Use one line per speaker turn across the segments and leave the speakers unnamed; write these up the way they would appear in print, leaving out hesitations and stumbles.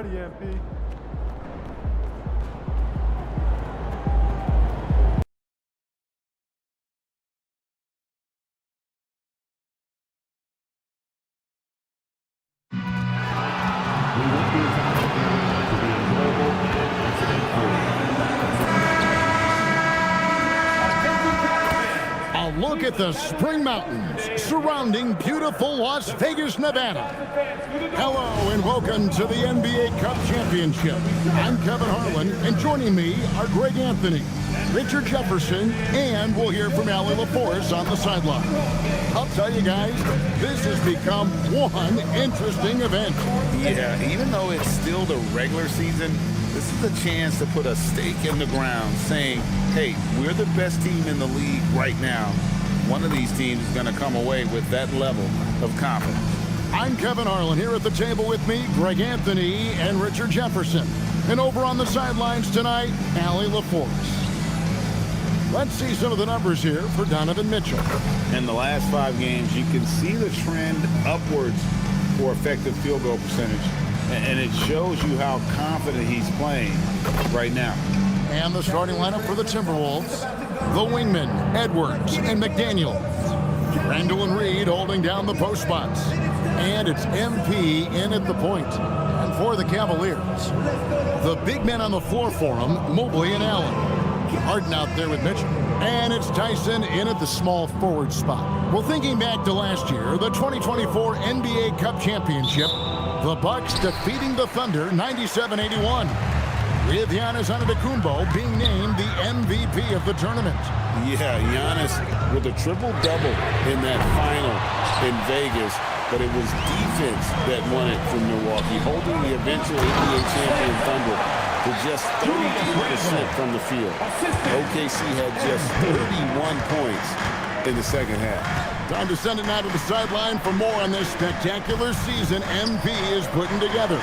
ready, MP.
A look at the Spring Mountains surrounding beautiful Las Vegas, Nevada. Hello and welcome to the NBA Cup Championship. I'm Kevin Harlan, and joining me are Greg Anthony, Richard Jefferson, and we'll hear from Allie LaForce on the sideline. I'll tell you guys, this has become one interesting event.
Yeah, even though it's still the regular season, this is a chance to put a stake in the ground saying, hey, we're the best team in the league right now. One of these teams is going to come away with that level of confidence.
I'm Kevin Harlan. Here at the table with me, Greg Anthony and Richard Jefferson. And over on the sidelines tonight, Allie LaForce. Let's see some of the numbers here for Donovan Mitchell.
In the last 5 games, you can see the trend upwards for effective field goal percentage. And it shows you how confident he's playing right now.
And the starting lineup for the Timberwolves. The wingmen, Edwards and McDaniel. Randall and Reed holding down the post spots. And it's MP in at the point. And for the Cavaliers, the big men on the floor for them, Mobley and Allen. Harden out there with Mitchell. And it's Tyson in at the small forward spot. Well, thinking back to last year, the 2024 NBA Cup Championship, the Bucks defeating the Thunder 97-81. With Giannis Antetokounmpo being named the MVP of the tournament.
Yeah, Giannis with a triple-double in that final in Vegas, but it was defense that won it from Milwaukee, holding the eventual NBA champion Thunder to just 32% from the field. OKC had just 31 points in the second half.
Time to send it now to the sideline for more on this spectacular season MP is putting together.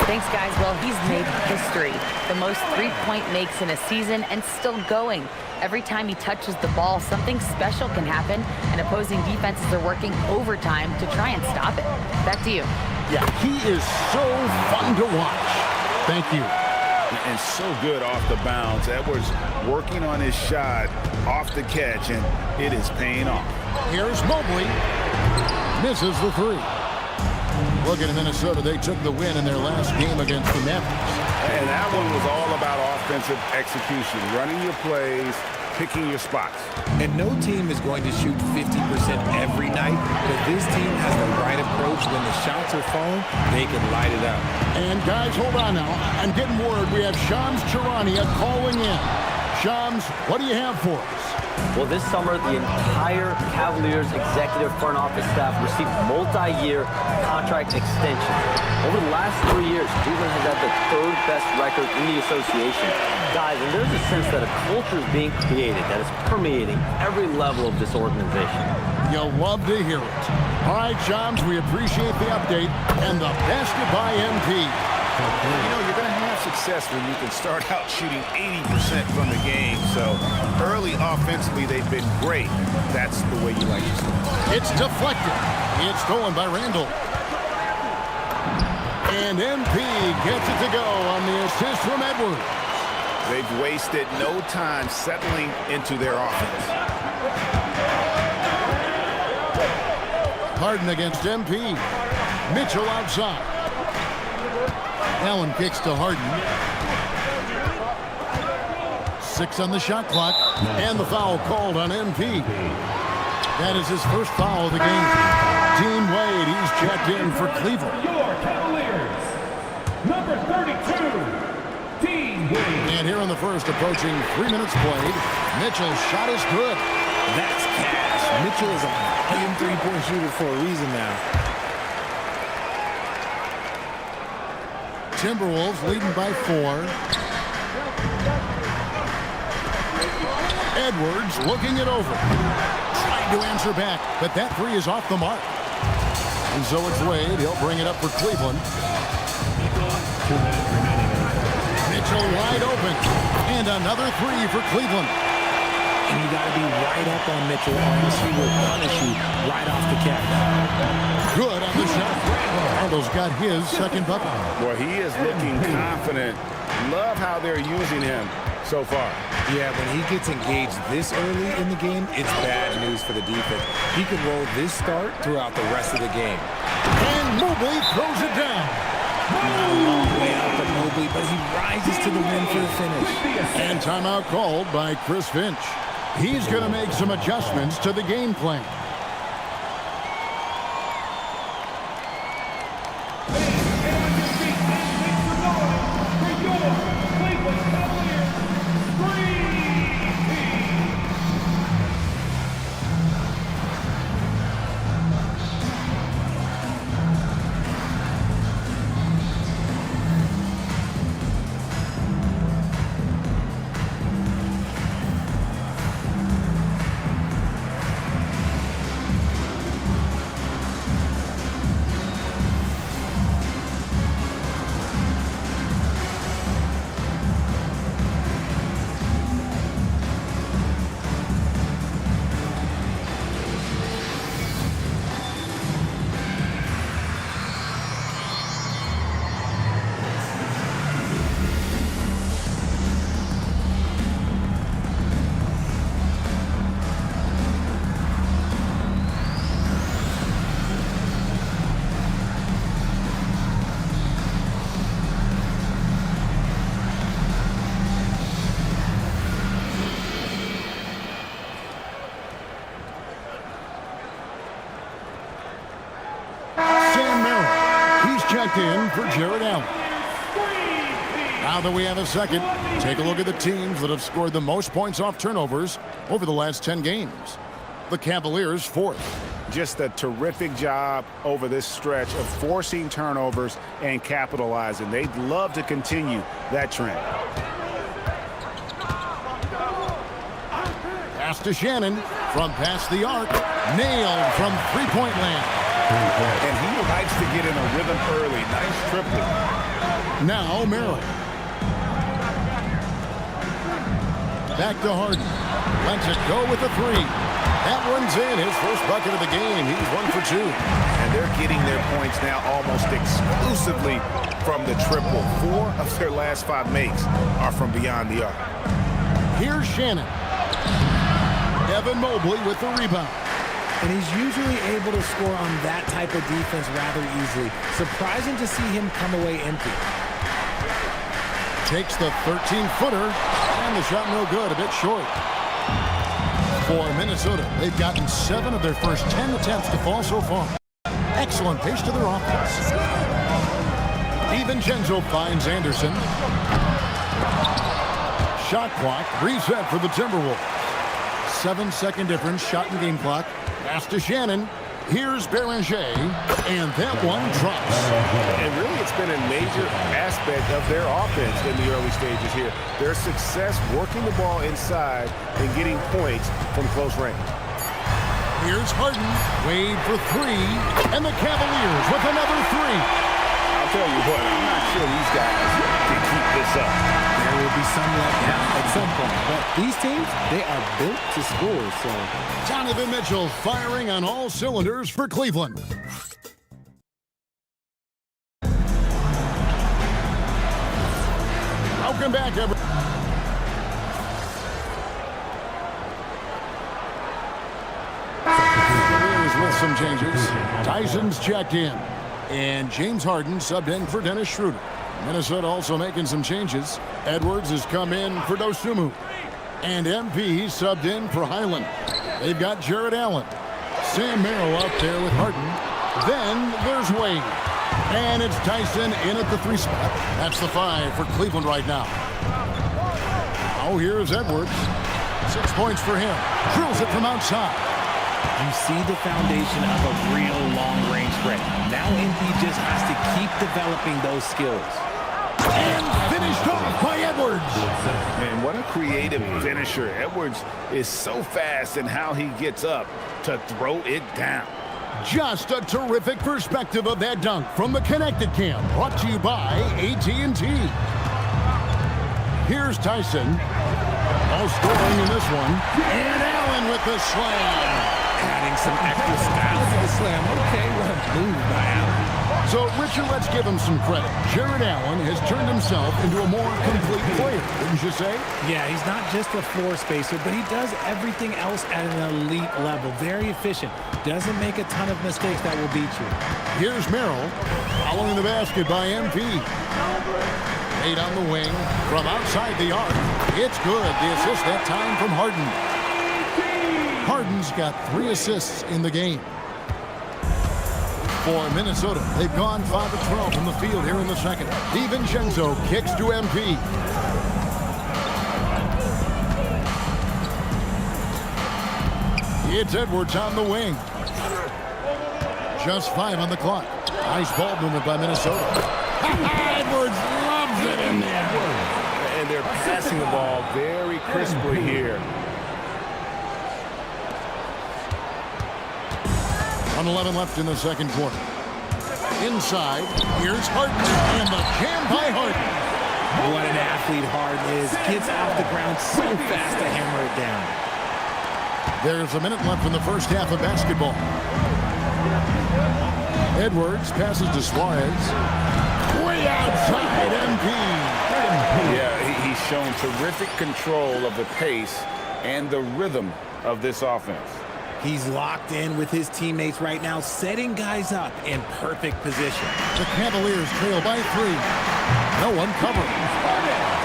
Thanks, guys. Well, he's made history. The most three-point makes in a season and still going. Every time he touches the ball, something special can happen, and opposing defenses are working overtime to try and stop it. Back to you.
Yeah, he is so fun to watch. Thank you.
And so good off the bounce. Edwards working on his shot off the catch, and it is paying off.
Here's Mobley. Misses the three. Looking at Minnesota, they took the win in their last game against the Memphis.
And that one was all about offensive execution, running your plays, picking your spots.
And no team is going to shoot 50% every night, but this team has the right approach. When the shots are falling, they can light it up.
And guys, hold on now. I'm getting word we have Shams Charania calling in. Shams, what do you have for us?
Well, this summer, the entire Cavaliers executive front office staff received multi-year contract extensions. Over the last 3 years, Cleveland has had the 3rd best record in the association. Guys, and there's a sense that a culture is being created that is permeating every level of this organization.
You'll love to hear it. All right, Shams, we appreciate the update, and the best goodbye, MP.
You know, you're going to have success when you can start out shooting 80% from the game. So early offensively, they've been great. That's the way you like to start.
It's deflected. It's stolen by Randall. And MP gets it to go on the assist from Edwards.
They've wasted no time settling into their offense.
Harden against MP. Mitchell outside. Allen kicks to Harden. 6 on the shot clock. And the foul called on MP. That is his first foul of the game. Dean Wade, he's checked in for Cleveland.
Your Cavaliers, number 32, Dean Wade.
And here in the first, approaching 3 minutes played, Mitchell's shot is good.
That's cash. Mitchell is a volume three-point shooter for a reason now.
Timberwolves leading by 4. Edwards looking it over. Trying to answer back, but that three is off the mark. And so it's Wade. He'll bring it up for Cleveland. Mitchell wide open. And another three for Cleveland.
and you got to be right up on Mitchell, or else he will punish you right off the catch.
Good on the shot. Randall's got his second bucket.
Well, he is looking confident. Love how they're using him so far.
Yeah, when he gets engaged this early in the game, it's bad news for the defense. He could roll this start throughout the rest of the game.
And Mobley throws it down.
Not a long way out for Mobley, but he rises to the rim for the finish.
And timeout called by Chris Finch. He's going to make some adjustments to the game plan. Checked in for Jared Allen. Now that we have a second, take a look at the teams that have scored the most points off turnovers over the last 10 games. The Cavaliers fourth.
Just a terrific job over this stretch of forcing turnovers and capitalizing. They'd love to continue that trend.
Pass to Shannon from past the arc. Nailed from three-point land.
And he likes to get in a rhythm early. Nice triplet.
Now Merrill. Back to Harden. Lets it go with a three. That one's in. His first bucket of the game. He's 1 for 2.
And they're getting their points now almost exclusively from the triple. 4 of their last 5 makes are from beyond the arc.
Here's Shannon. Evan Mobley with the rebound.
And he's usually able to score on that type of defense rather easily. Surprising to see him come away empty.
Takes the 13-footer, and the shot no good, a bit short. For Minnesota, they've gotten 7 of their first 10 attempts to fall so far. Excellent pace to their offense. DiVincenzo finds Anderson. Shot clock reset for the Timberwolves. 7-second difference, shot and game clock. Pass to Shannon. Here's Beranger, and that one drops.
And really, it's been a major aspect of their offense in the early stages here. Their success working the ball inside and getting points from close range.
Here's Harden. Wade for 3, and the Cavaliers with another 3.
I'll tell you what, I'm not sure these guys can keep this up.
There will be some letdown at some point, but these teams, they are built to score, so.
Donovan Mitchell firing on all cylinders for Cleveland. Welcome back, everyone. With some changes. Tyson's checked in. And James Harden subbed in for Dennis Schroeder. Minnesota also making some changes. Edwards has come in for Dosunmu. And MP subbed in for Highland. They've got Jared Allen. Sam Merrill out there with Harden. Then there's Wade. And it's Tyson in at the 3 spot. That's the 5 for Cleveland right now. Oh, here's Edwards. 6 points for him. Drills it from outside.
You see the foundation of a real long-range threat. Now MP just has to keep developing those skills.
And finished off by Edwards.
Man, what a creative finisher. Edwards is so fast in how he gets up to throw it down.
Just a terrific perspective of that dunk from the Connected Cam. Brought to you by AT&T. Here's Tyson. No scoring in this one. And Allen with the slam.
Adding some extra style to the slam. Okay, what a move by Allen.
So, Richard, let's give him some credit. Jared Allen has turned himself into a more complete player, wouldn't you say?
Yeah, he's not just a floor spacer, but he does everything else at an elite level. Very efficient. Doesn't make a ton of mistakes that will beat you.
Here's Merrill, following the basket by MP. Made on the wing from outside the arc. It's good. The assist that time from Harden. Harden's got 3 assists in the game. For Minnesota, they've gone 5 of 12 from the field here in the second. DiVincenzo kicks to MP. It's Edwards on the wing. Just 5 on the clock. Nice ball movement by Minnesota. Edwards loves it in there.
And they're passing the ball very crisply here.
1:11 left in the second quarter. Inside, here's Harden, and the jam by Harden.
What an athlete Harden is. Gets off the ground so fast to hammer it down.
There's a minute left in the first half of basketball. Edwards passes to Suarez. Way outside, MP.
Yeah, he's shown terrific control of the pace and the rhythm of this offense.
He's locked in with his teammates right now, setting guys up in perfect position.
The Cavaliers trail by 3. No one covering.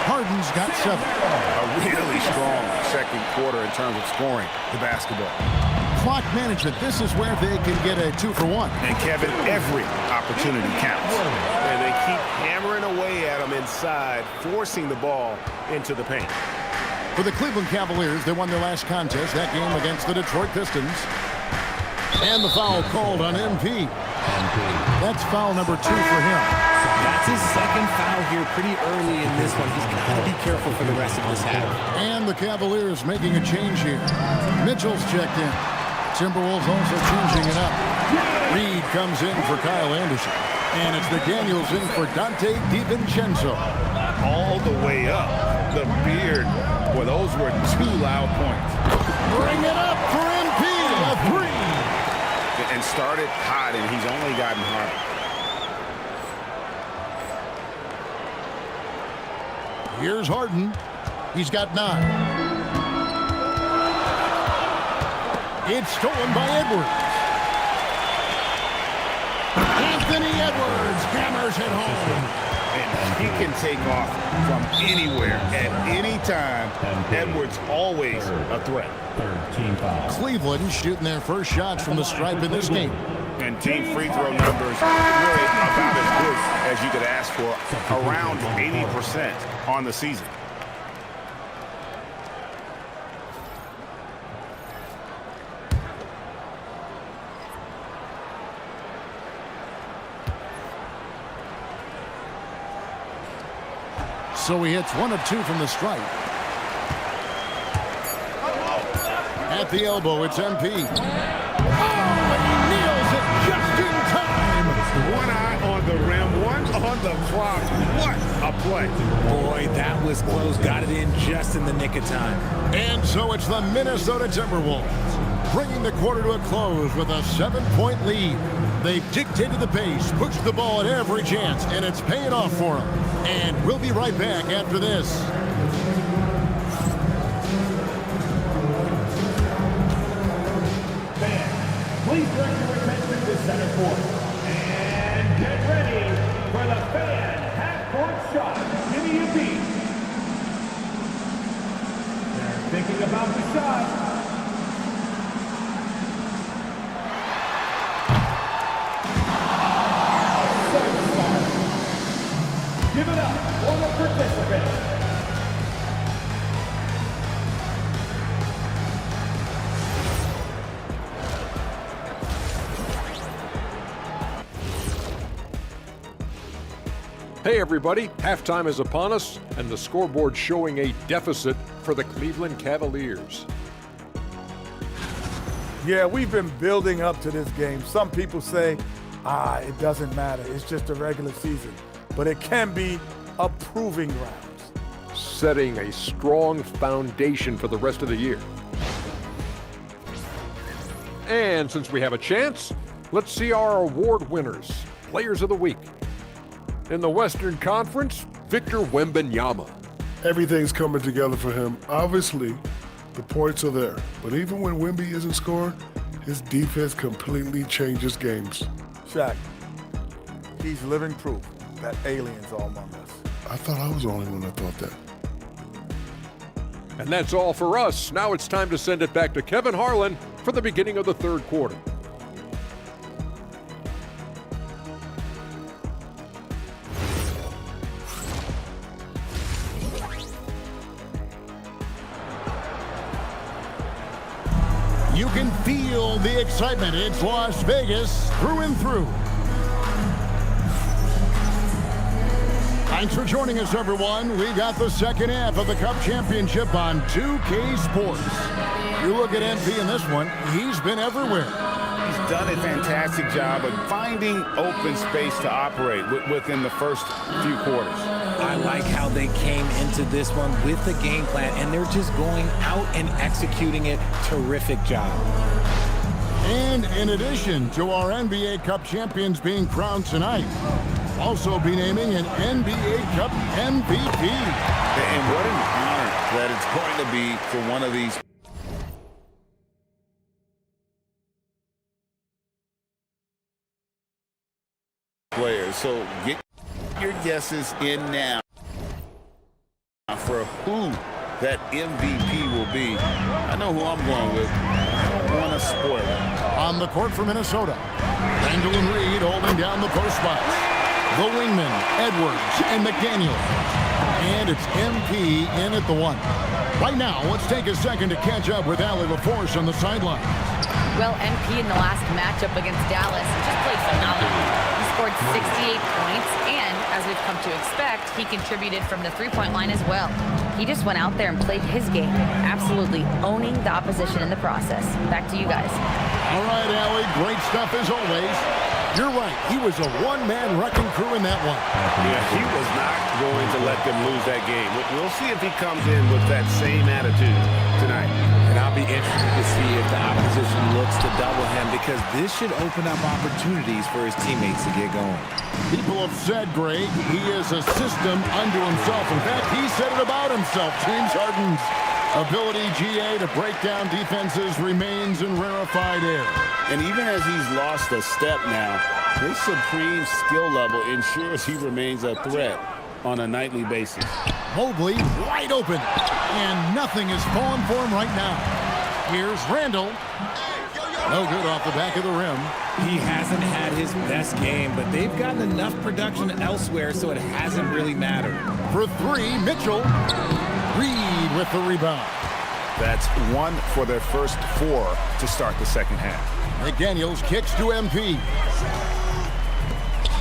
Harden's got 7.
A really strong second quarter in terms of scoring the basketball.
Clock management. This is where they can get a 2-for-1.
And Kevin, every opportunity counts.
And they keep hammering away at him inside, forcing the ball into the paint.
For the Cleveland Cavaliers, they won their last contest, that game against the Detroit Pistons. And the foul called on MP. That's foul number 2 for him.
That's his second foul here pretty early in this one. He's got to be careful for the rest of this half.
And the Cavaliers making a change here. Mitchell's checked in. Timberwolves also changing it up. Reed comes in for Kyle Anderson. And it's McDaniels in for Dante DiVincenzo.
All the way up. The beard. Well, those were 2 loud points.
Bring it up for MP. A 3.
And started hot, and he's only gotten hotter.
Here's Harden. He's got 9. It's stolen by Edwards. Anthony Edwards hammers it home.
And he can take off from anywhere at any time. Edwards always a threat.
Cleveland shooting their first shots from the stripe in this game.
And team free throw numbers really about as good as you could ask for. Around 80% on the season.
So he hits 1 of 2 from the stripe. At the elbow, it's MP. Oh, and he nails it just in time.
1 eye on the rim, 1 on the clock. What a play.
Boy, that was close. Got it in just in the nick of time.
And so it's the Minnesota Timberwolves, bringing the quarter to a close with a 7-point lead. They've dictated the pace, pushed the ball at every chance, and it's paying off for them. And we'll be right back after this.
Fans, please direct your attention to center court. And get ready for the fan half-court shot. Give me a beat. They're thinking about the shot. Give it up for the participants.
Hey everybody, halftime is upon us and the scoreboard showing a deficit for the Cleveland Cavaliers.
Yeah, we've been building up to this game. Some people say, it doesn't matter. It's just a regular season. But it can be a proving ground.
setting a strong foundation for the rest of the year. And since we have a chance, let's see our award winners, Players of the Week. In the Western Conference, Victor Wembanyama.
Everything's coming together for him. Obviously, the points are there. But even when Wemby isn't scoring, his defense completely changes games.
Shaq, he's living proof that aliens are among us.
I thought I was the only one that thought that.
And that's all for us. Now it's time to send it back to Kevin Harlan for the beginning of the third quarter.
You can feel the excitement. It's Las Vegas through and through. Thanks for joining us, everyone. We got the second half of the Cup Championship on 2K Sports. You look at MP in this one, he's been everywhere.
He's done a fantastic job of finding open space to operate within the first few quarters.
I like how they came into this one with the game plan, and they're just going out and executing it. Terrific job.
And in addition to our NBA Cup champions being crowned tonight, also be naming an NBA Cup MVP.
And what an honor that it's going to be for one of these players. So get your guesses in now for who that MVP will be. I know who I'm going with. I don't want to spoil it.
On the court for Minnesota, Randall and Reed holding down the post spots. The wingmen, Edwards and McDaniel. And it's MP in at the one. Right now, let's take a second to catch up with Allie LaForce on the sideline.
Well, MP in the last matchup against Dallas just played phenomenal. He scored 68 points, and as we've come to expect, he contributed from the three-point line as well. He just went out there and played his game, absolutely owning the opposition in the process. Back to you guys.
All right, Allie, great stuff as always. You're right, he was a one-man wrecking crew in that one.
Yeah, he was not going to let them lose that game. We'll see if he comes in with that same attitude tonight.
And I'll be interested to see if the opposition looks to double him, because this should open up opportunities for his teammates to get going.
People have said, Greg, he is a system unto himself. In fact, he said it about himself. James Harden's ability, GA, to break down defenses remains in rarefied air.
And even as he's lost a step now, his supreme skill level ensures he remains a threat on a nightly basis.
Mobley wide open, and nothing is falling for him right now. Here's Randall. No good off the back of the rim.
He hasn't had his best game, but they've gotten enough production elsewhere, so it hasn't really mattered.
For three, Mitchell. Reed with the rebound.
That's one for their first four to start the second half.
McDaniels kicks to MP.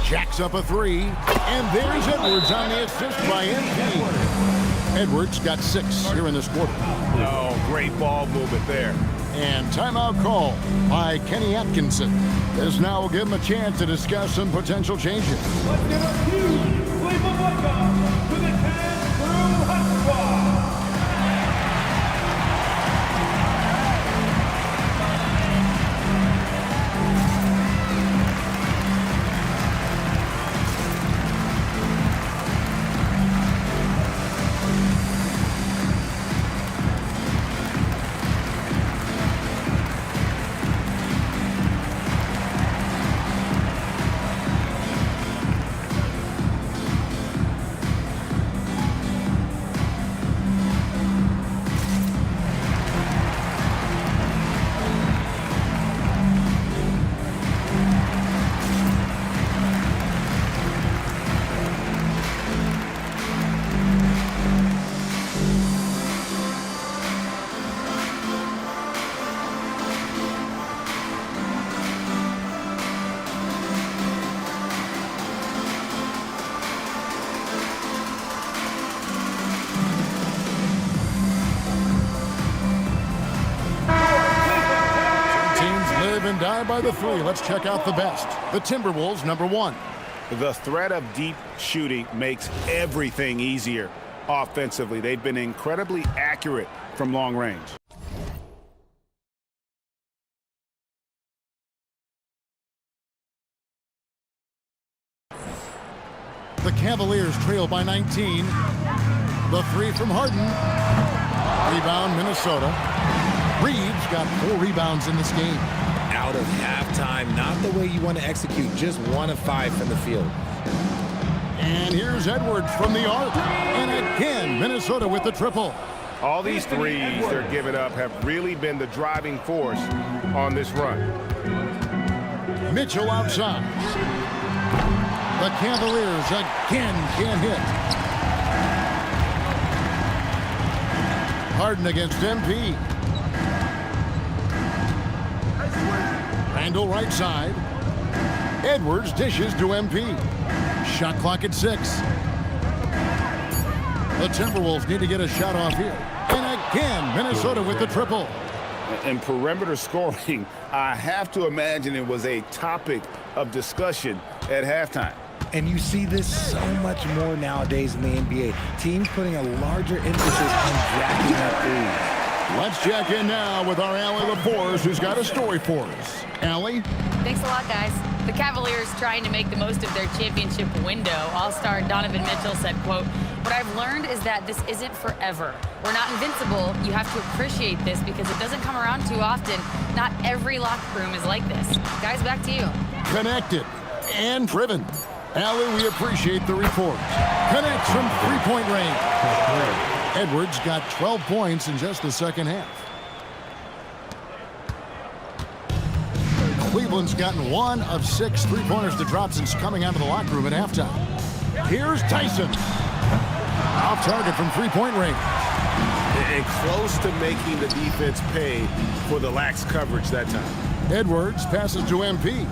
Jacks up a three, and there's Edwards on the assist by MP. Edwards got 6 here in this quarter.
Oh, great ball movement there.
And timeout call by Kenny Atkinson. This now will give him a chance to discuss some potential changes.
Let's give a huge Cleveland welcome to the 10 Crew Hot Squad.
And die by the three. Let's check out the best. The Timberwolves, number 1.
The threat of deep shooting makes everything easier. offensively. They've been incredibly accurate from long range.
The Cavaliers trail by 19. The three from Harden. Rebound, Minnesota. Reeves got 4 rebounds in this game.
Out of halftime, not the way you want to execute, just 1 of 5 from the field.
And here's Edwards from the arc. And again, Minnesota with the triple.
All these threes they're giving up have really been the driving force on this run.
Mitchell outside. The Cavaliers again can't hit. Harden against MP. Randall right side. Edwards dishes to MP. Shot clock at 6. The Timberwolves need to get a shot off here. And again, Minnesota with the triple.
And perimeter scoring, I have to imagine it was a topic of discussion at halftime.
And you see this so much more nowadays in the NBA. Teams putting a larger emphasis on jacking up threes.
Let's check in now with our Allie LaForce, who's got a story for us. Allie?
Thanks a lot, guys. The Cavaliers trying to make the most of their championship window. All-star Donovan Mitchell said, quote, "What I've learned is that this isn't forever. We're not invincible. You have to appreciate this because it doesn't come around too often. Not every locker room is like this." Guys, back to you.
Connected and driven. Allie, we appreciate the report. Connects from three-point range. Edwards got 12 points in just the second half. Cleveland's gotten 1 of 6 three-pointers to drop since coming out of the locker room at halftime. Here's Tyson. Off target from three-point range.
And close to making the defense pay for the lax coverage that time.
Edwards passes to MP.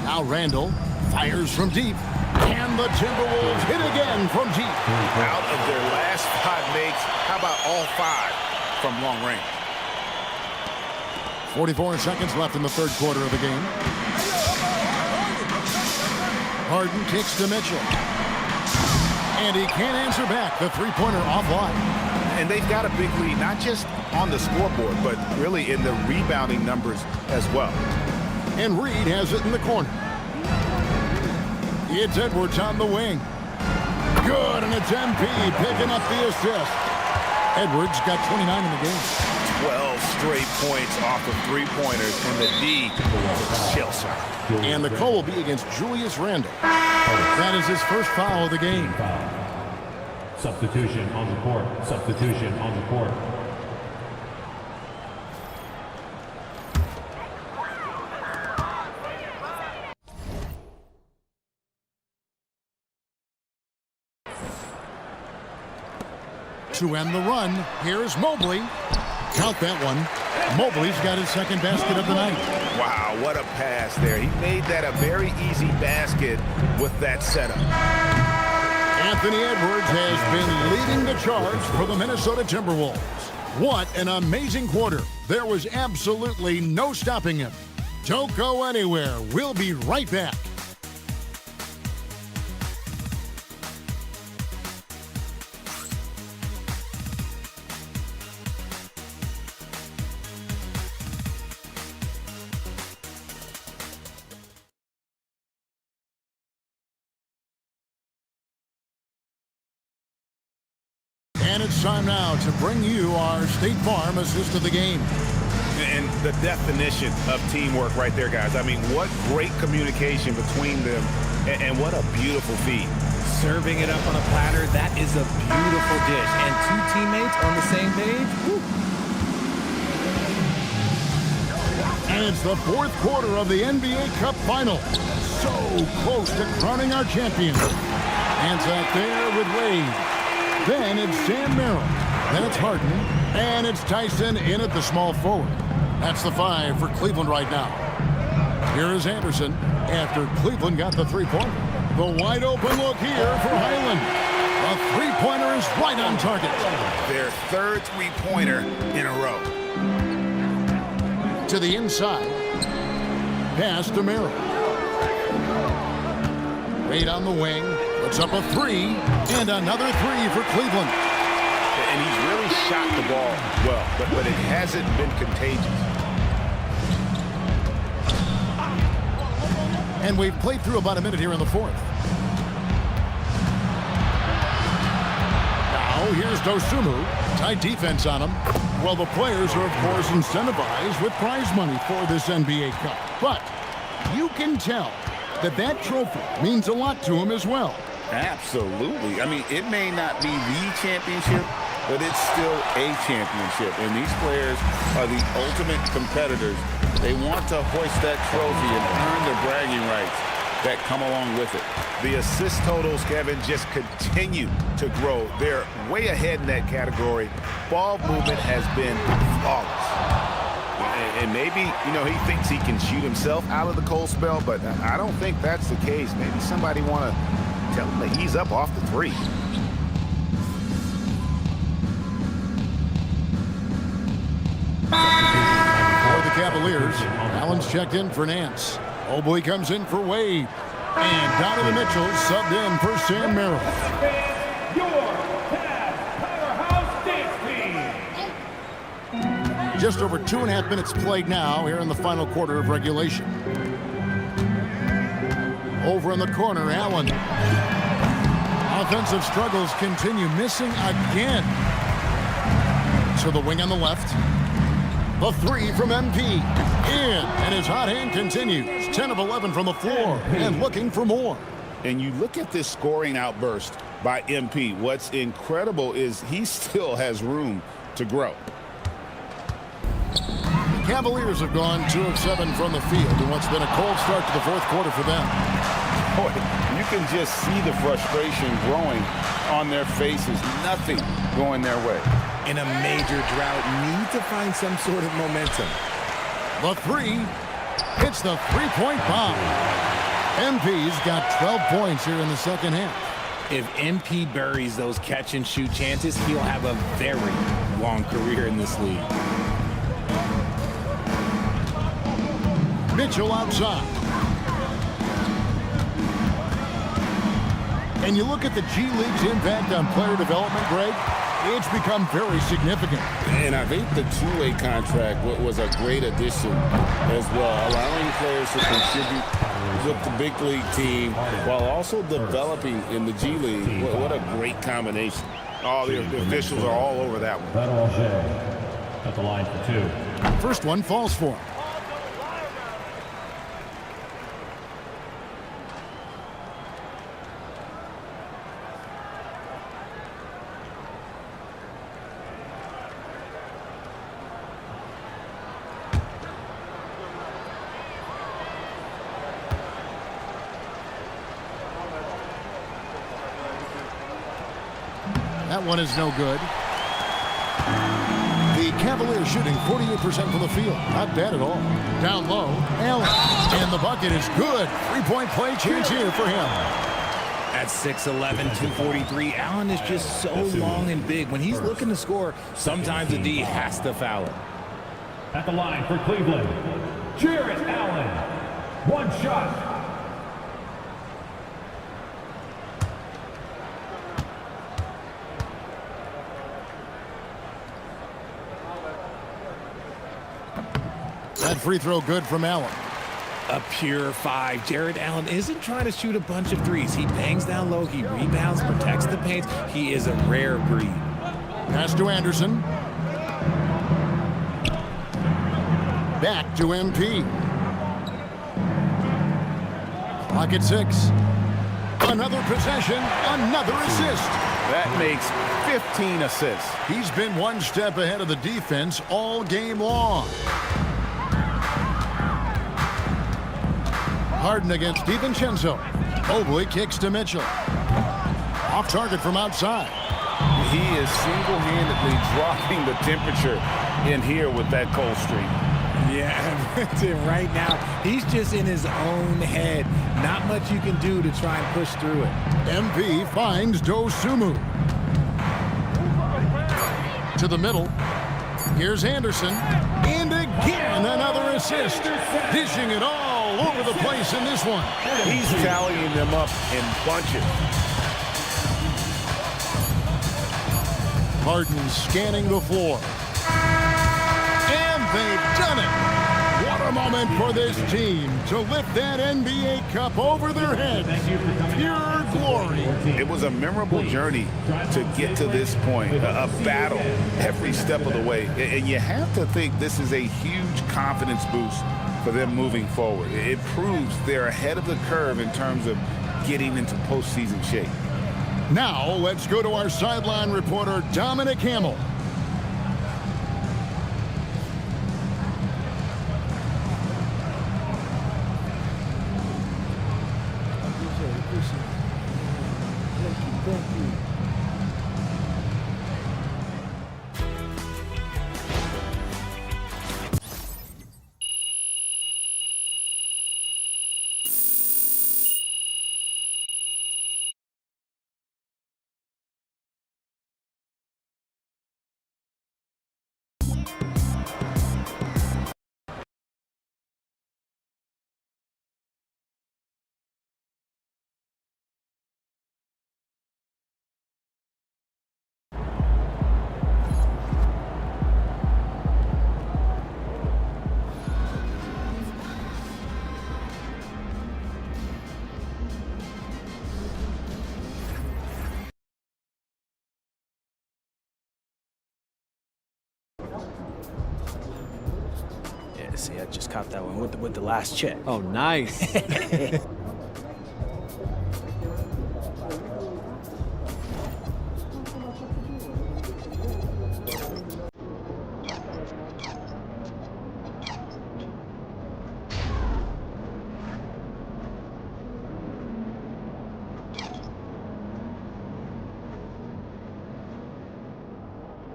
Now Randall fires from deep. And the Timberwolves hit again from deep.
Out of their last 5 makes, how about all 5 from long range?
44 seconds left in the third quarter of the game. Harden kicks to Mitchell. And he can't answer back. The three-pointer offline.
And they've got a big lead, not just on the scoreboard, but really in the rebounding numbers as well.
And Reed has it in the corner. It's Edwards on the wing. Good, and it's MP picking up the assist. Edwards got 29 in the game.
12 straight points off of three-pointers, and the D chills her.
And the call will be against Julius Randle. That is his first foul of the game.
Substitution on the court. Substitution on the court.
To end the run, here's Mobley. Count that one. Mobley's got his second basket of the night.
Wow, what a pass there. He made that a very easy basket with that setup.
Anthony Edwards has been leading the charge for the Minnesota Timberwolves. What an amazing quarter. There was absolutely no stopping him. Don't go anywhere. We'll be right back. And it's time now to bring you our State Farm assist of the game.
And the definition of teamwork right there, guys. I mean, what great communication between them, and what a beautiful feed.
Serving it up on a platter, that is a beautiful dish. And 2 teammates on the same page. Woo.
And it's the fourth quarter of the NBA Cup Final. So close to crowning our champions. Hands out there with Wade. Then it's Sam Merrill. Then it's Harden. And it's Tyson in at the small forward. That's the 5 for Cleveland right now. Here is Anderson after Cleveland got the three-pointer. The wide open look here for Highland. The three-pointer is right on target.
Their third three-pointer in a row.
To the inside. Pass to Merrill. Wade on the wing. puts up a three, and another three for Cleveland.
And he's really shot the ball well, but it hasn't been contagious.
And we've played through about a minute here in the fourth. Now here's Dosunmu. Tight defense on him. Well, the players are, of course, incentivized with prize money for this NBA Cup. But you can tell that trophy means a lot to him as well.
Absolutely. I mean, it may not be the championship, but it's still a championship. And these players are the ultimate competitors. They want to hoist that trophy and earn the bragging rights that come along with it.
The assist totals, Kevin, just continue to grow. They're way ahead in that category. Ball movement has been flawless. And maybe, he thinks he can shoot himself out of the cold spell, but I don't think that's the case. Maybe somebody want to tell him to ease up off the three.
For the Cavaliers, Allen's checked in for Nance. Mobley comes in for Wade. And Donovan Mitchell subbed in for Sam Merrill.
Your Cavs powerhouse dance team.
Just over 2.5 minutes played now here in the final quarter of regulation. Over in the corner, Allen. Offensive struggles continue, missing again. To the wing on the left. The three from MP. In, and his hot hand continues. 10 of 11 from the floor, and looking for more.
And you look at this scoring outburst by MP. What's incredible is he still has room to grow.
The Cavaliers have gone 2 of 7 from the field in what's been a cold start to the fourth quarter for them.
Boy, you can just see the frustration growing on their faces. Nothing going their way.
In a major drought, need to find some sort of momentum.
The three hits the three-point bomb. MP's got 12 points here in the second half.
If MP buries those catch-and-shoot chances, he'll have a very long career in this league.
Mitchell outside. And you look at the G League's impact on player development, Greg, it's become very significant.
And I think the two-way contract was a great addition as well, allowing players to contribute with the big league team while also developing in the G League. What a great combination.
Oh, the officials are all over that one.
At the line for 2.
First one falls for him. That one is no good. The Cavaliers shooting 48% from the field. Not bad at all. Down low, Allen. And the bucket is good. Three-point play chance here for him.
At 6'11", 243, Allen is just so long and big. When he's looking to score, sometimes the D has to foul him.
At the line for Cleveland, Jarrett Allen. One shot.
That free throw good from Allen.
A pure 5. Jarrett Allen isn't trying to shoot a bunch of threes. He bangs down low, he rebounds, protects the paint. He is a rare breed.
Pass to Anderson. Back to MP. Clock at 6. Another possession, another assist.
That makes 15 assists.
He's been one step ahead of the defense all game long. Harden against DiVincenzo. Mobley kicks to Mitchell. Off target from outside.
He is single-handedly dropping the temperature in here with that cold streak.
Yeah, right now, he's just in his own head. Not much you can do to try and push through it.
MP finds Dosunmu. To the middle. Here's Anderson. And again, another assist. Dishing it all over the place in this one.
He's tallying them up in bunches.
Harden scanning the floor. And they've done it. What a moment for this team to lift that NBA Cup over their heads. Pure glory.
It was a memorable journey to get to this point, a battle every step of the way. And you have to think this is a huge confidence boost for them moving forward. It proves they're ahead of the curve in terms of getting into postseason shape.
Now, let's go to our sideline reporter, Dominic Hamill.
Yeah, see, I just caught that one with the last check.
Oh, nice.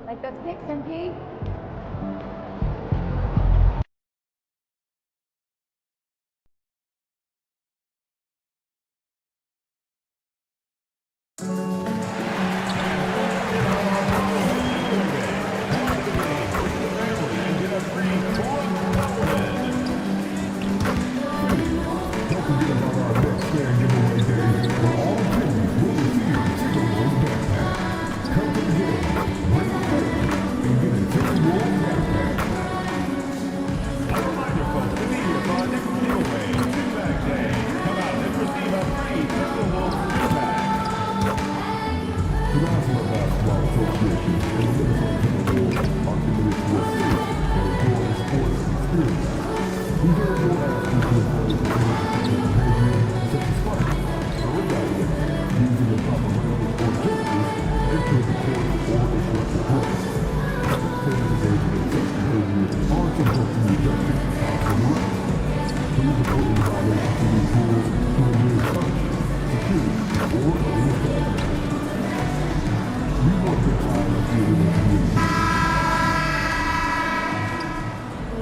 Like those picks, MP?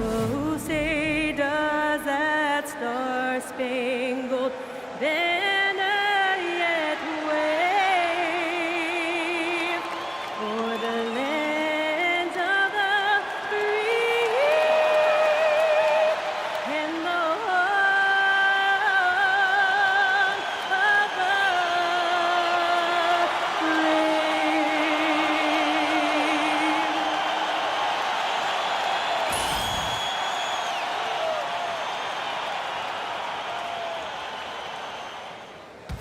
Oh, say does that star-spangled banner yet wave for the land of the free and the home of the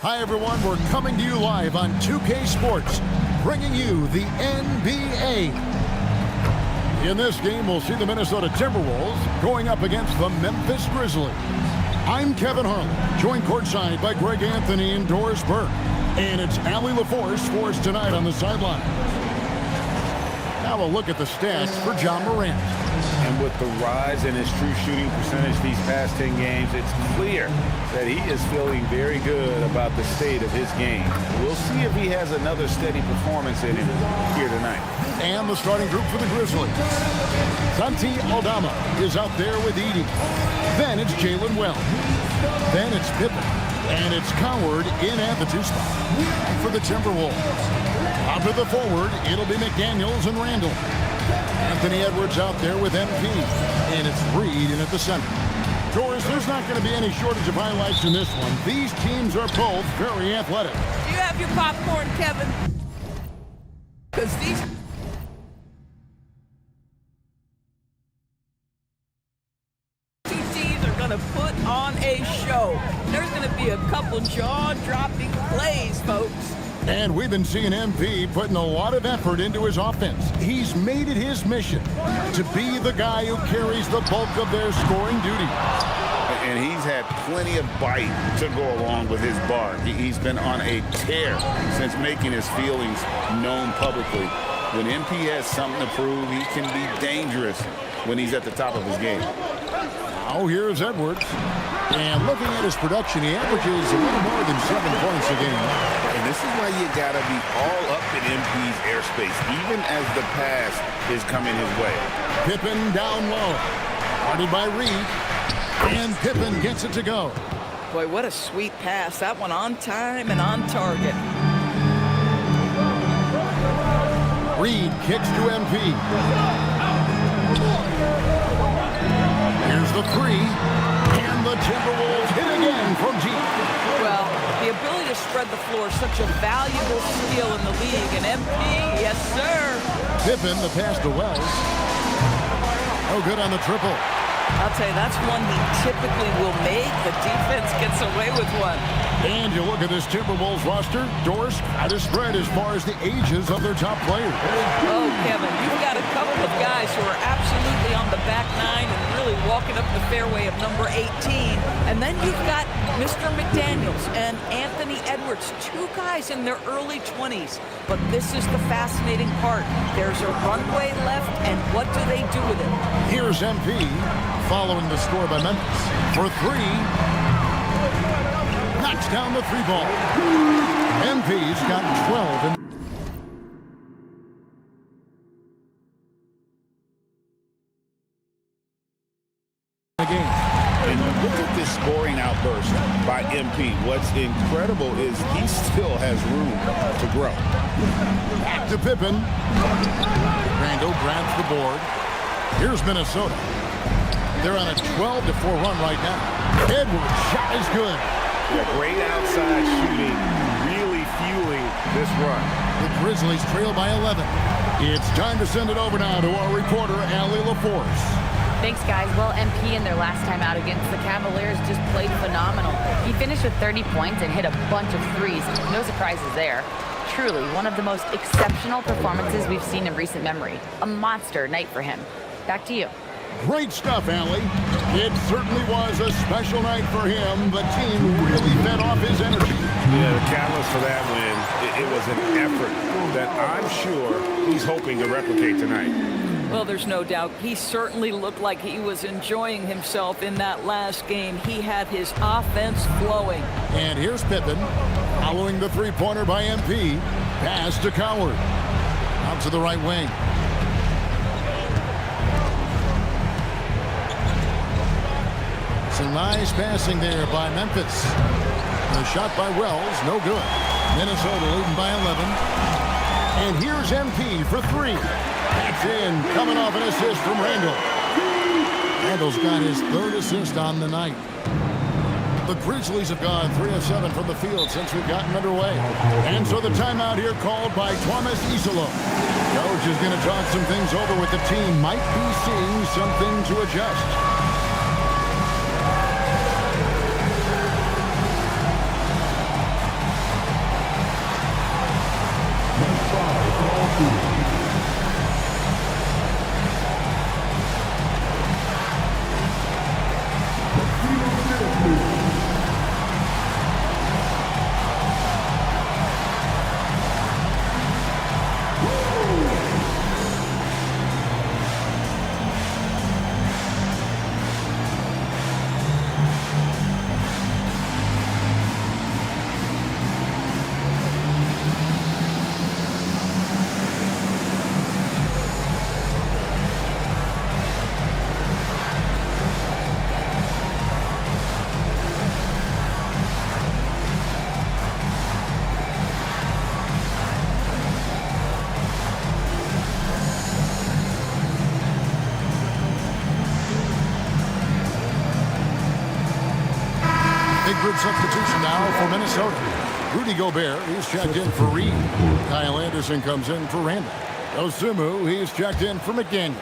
Hi, everyone. We're coming to you live on 2K Sports, bringing you the NBA. In this game, we'll see the Minnesota Timberwolves going up against the Memphis Grizzlies. I'm Kevin Harlan, joined courtside by Greg Anthony and Doris Burke. And it's Allie LaForce for us tonight on the sideline. Now a look at the stats for John Morant.
And with the rise in his true shooting percentage these past 10 games, it's clear that he is feeling very good about the state of his game. We'll see if he has another steady performance in him here tonight.
And the starting group for the Grizzlies. Santi Aldama is out there with Edey. Then it's Jalen Wells. Then it's Pippen. And it's Coward in at the 2 spot. For the Timberwolves. Out to the forward, it'll be McDaniels and Randall. Anthony Edwards out there with MP. And it's Reed in at the center. Doris, there's not going to be any shortage of highlights in this one. These teams are both very athletic.
Do you have your popcorn, Kevin? Because
to put on a show. There's going to be a couple jaw-dropping plays, folks.
And we've been seeing MP putting a lot of effort into his offense. He's made it his mission to be the guy who carries the bulk of their scoring duty.
And he's had plenty of bite to go along with his bar. He's been on a tear since making his feelings known publicly. When MP has something to prove, he can be dangerous when he's at the top of his game.
Now here's Edwards. And looking at his production, he averages a little more than 7 points a game.
And this is why you got to be all up in MP's airspace, even as the pass is coming his way.
Pippen down low. Guarded by Reed. And Pippen gets it to go.
Boy, what a sweet pass. That one on time and on target.
Reed kicks to MP. Here's the three. And the Timberwolves hit again from deep.
Well, the ability to spread the floor is such a valuable skill in the league. And MP, yes, sir.
Pippen, the pass to Wells. No good on the triple.
I'll tell you, that's one he typically will make. The defense gets away with one.
And you look at this Timberwolves roster, doors quite a spread as far as the ages of their top players.
Oh, Kevin, you've got a couple of guys who are absolutely on the back nine and really walking up the fairway of number 18. And then you've got Mr. McDaniels and Anthony Edwards, two guys in their early 20s. But this is the fascinating part. There's a runway left, and what do they do with it?
Here's MP following the score by Memphis for three. Knocks down the three ball. MP's got 12 in the game.
And look at this scoring outburst by MP. What's incredible is he still has room to grow.
Back to Pippen. Randall grabs the board. Here's Minnesota. They're on a 12-4 run right now. Edwards' shot is good.
Yeah, great outside shooting, really fueling this run.
The Grizzlies trail by 11. It's time to send it over now to our reporter, Allie LaForce.
Thanks, guys. Well, MP in their last time out against the Cavaliers just played phenomenal. He finished with 30 points and hit a bunch of threes. No surprises there. Truly, one of the most exceptional performances we've seen in recent memory. A monster night for him. Back to you.
Great stuff, Allie. It certainly was a special night for him. The team really fed off his energy.
Yeah, the catalyst for that win, it was an effort that I'm sure he's hoping to replicate tonight.
Well, there's no doubt. He certainly looked like he was enjoying himself in that last game. He had his offense flowing.
And here's Pippen following the three-pointer by MP. Pass to Coward. Out to the right wing. Some nice passing there by Memphis. The shot by Wells, no good. Minnesota leading by 11. And here's MP for three. That's in, coming off an assist from Randall. Randall's got his third assist on the night. The Grizzlies have gone 3 of 7 from the field since we've gotten underway. And so the timeout here called by Thomas Isolo. Coach is going to talk some things over with the team. Might be seeing something to adjust. Group substitution now for Minnesota. Rudy Gobert, he's checked in for Reed. Kyle Anderson comes in for Randall. Osumu, he's checked in for McDaniels.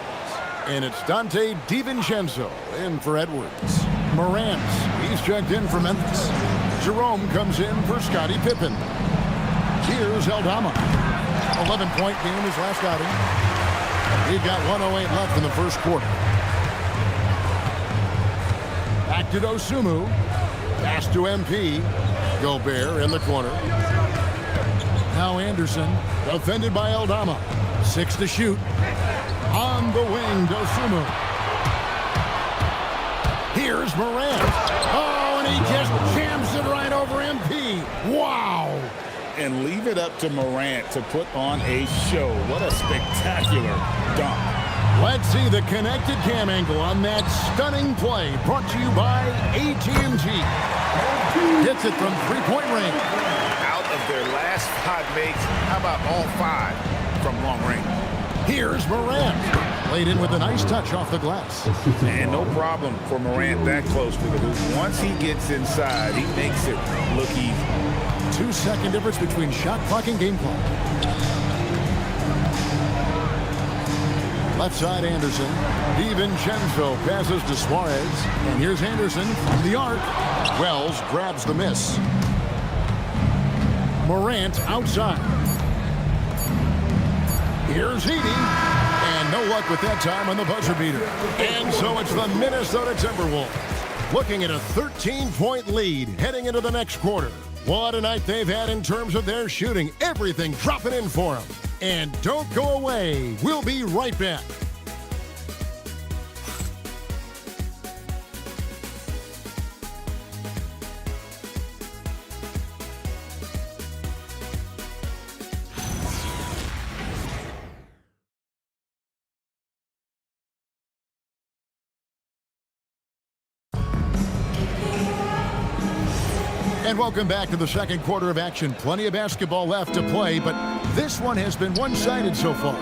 And it's Dante DiVincenzo in for Edwards. Morant, he's checked in for Memphis. Jerome comes in for Scottie Pippen. Here's Aldama. 11-point game his last outing. We've got 1:08 left in the first quarter. Back to Dosunmu. Pass to MP. Gobert in the corner. Now Anderson, defended by Aldama. 6 to shoot. On the wing, Dosunmu. Here's Morant. Oh, and he just jams it right over MP. Wow.
And leave it up to Morant to put on a show. What a spectacular dunk.
Let's see the connected cam angle on that stunning play, brought to you by AT&T. Hits it from three-point range.
Out of their last 5 makes, how about all 5 from long range?
Here's Morant. Played in with a nice touch off the glass.
And no problem for Morant that close to the hoop. Once he gets inside, he makes it look easy.
2-second difference between shot clock and game clock. Left side, Anderson. DiVincenzo passes to Suarez. And here's Anderson from the arc. Wells grabs the miss. Morant outside. Here's Heaney. And no luck with that time on the buzzer beater. And so it's the Minnesota Timberwolves looking at a 13-point lead heading into the next quarter. What a night they've had in terms of their shooting. Everything dropping in for them. And don't go away. We'll be right back. And welcome back to the second quarter of action. Plenty of basketball left to play, but this one has been one-sided so far.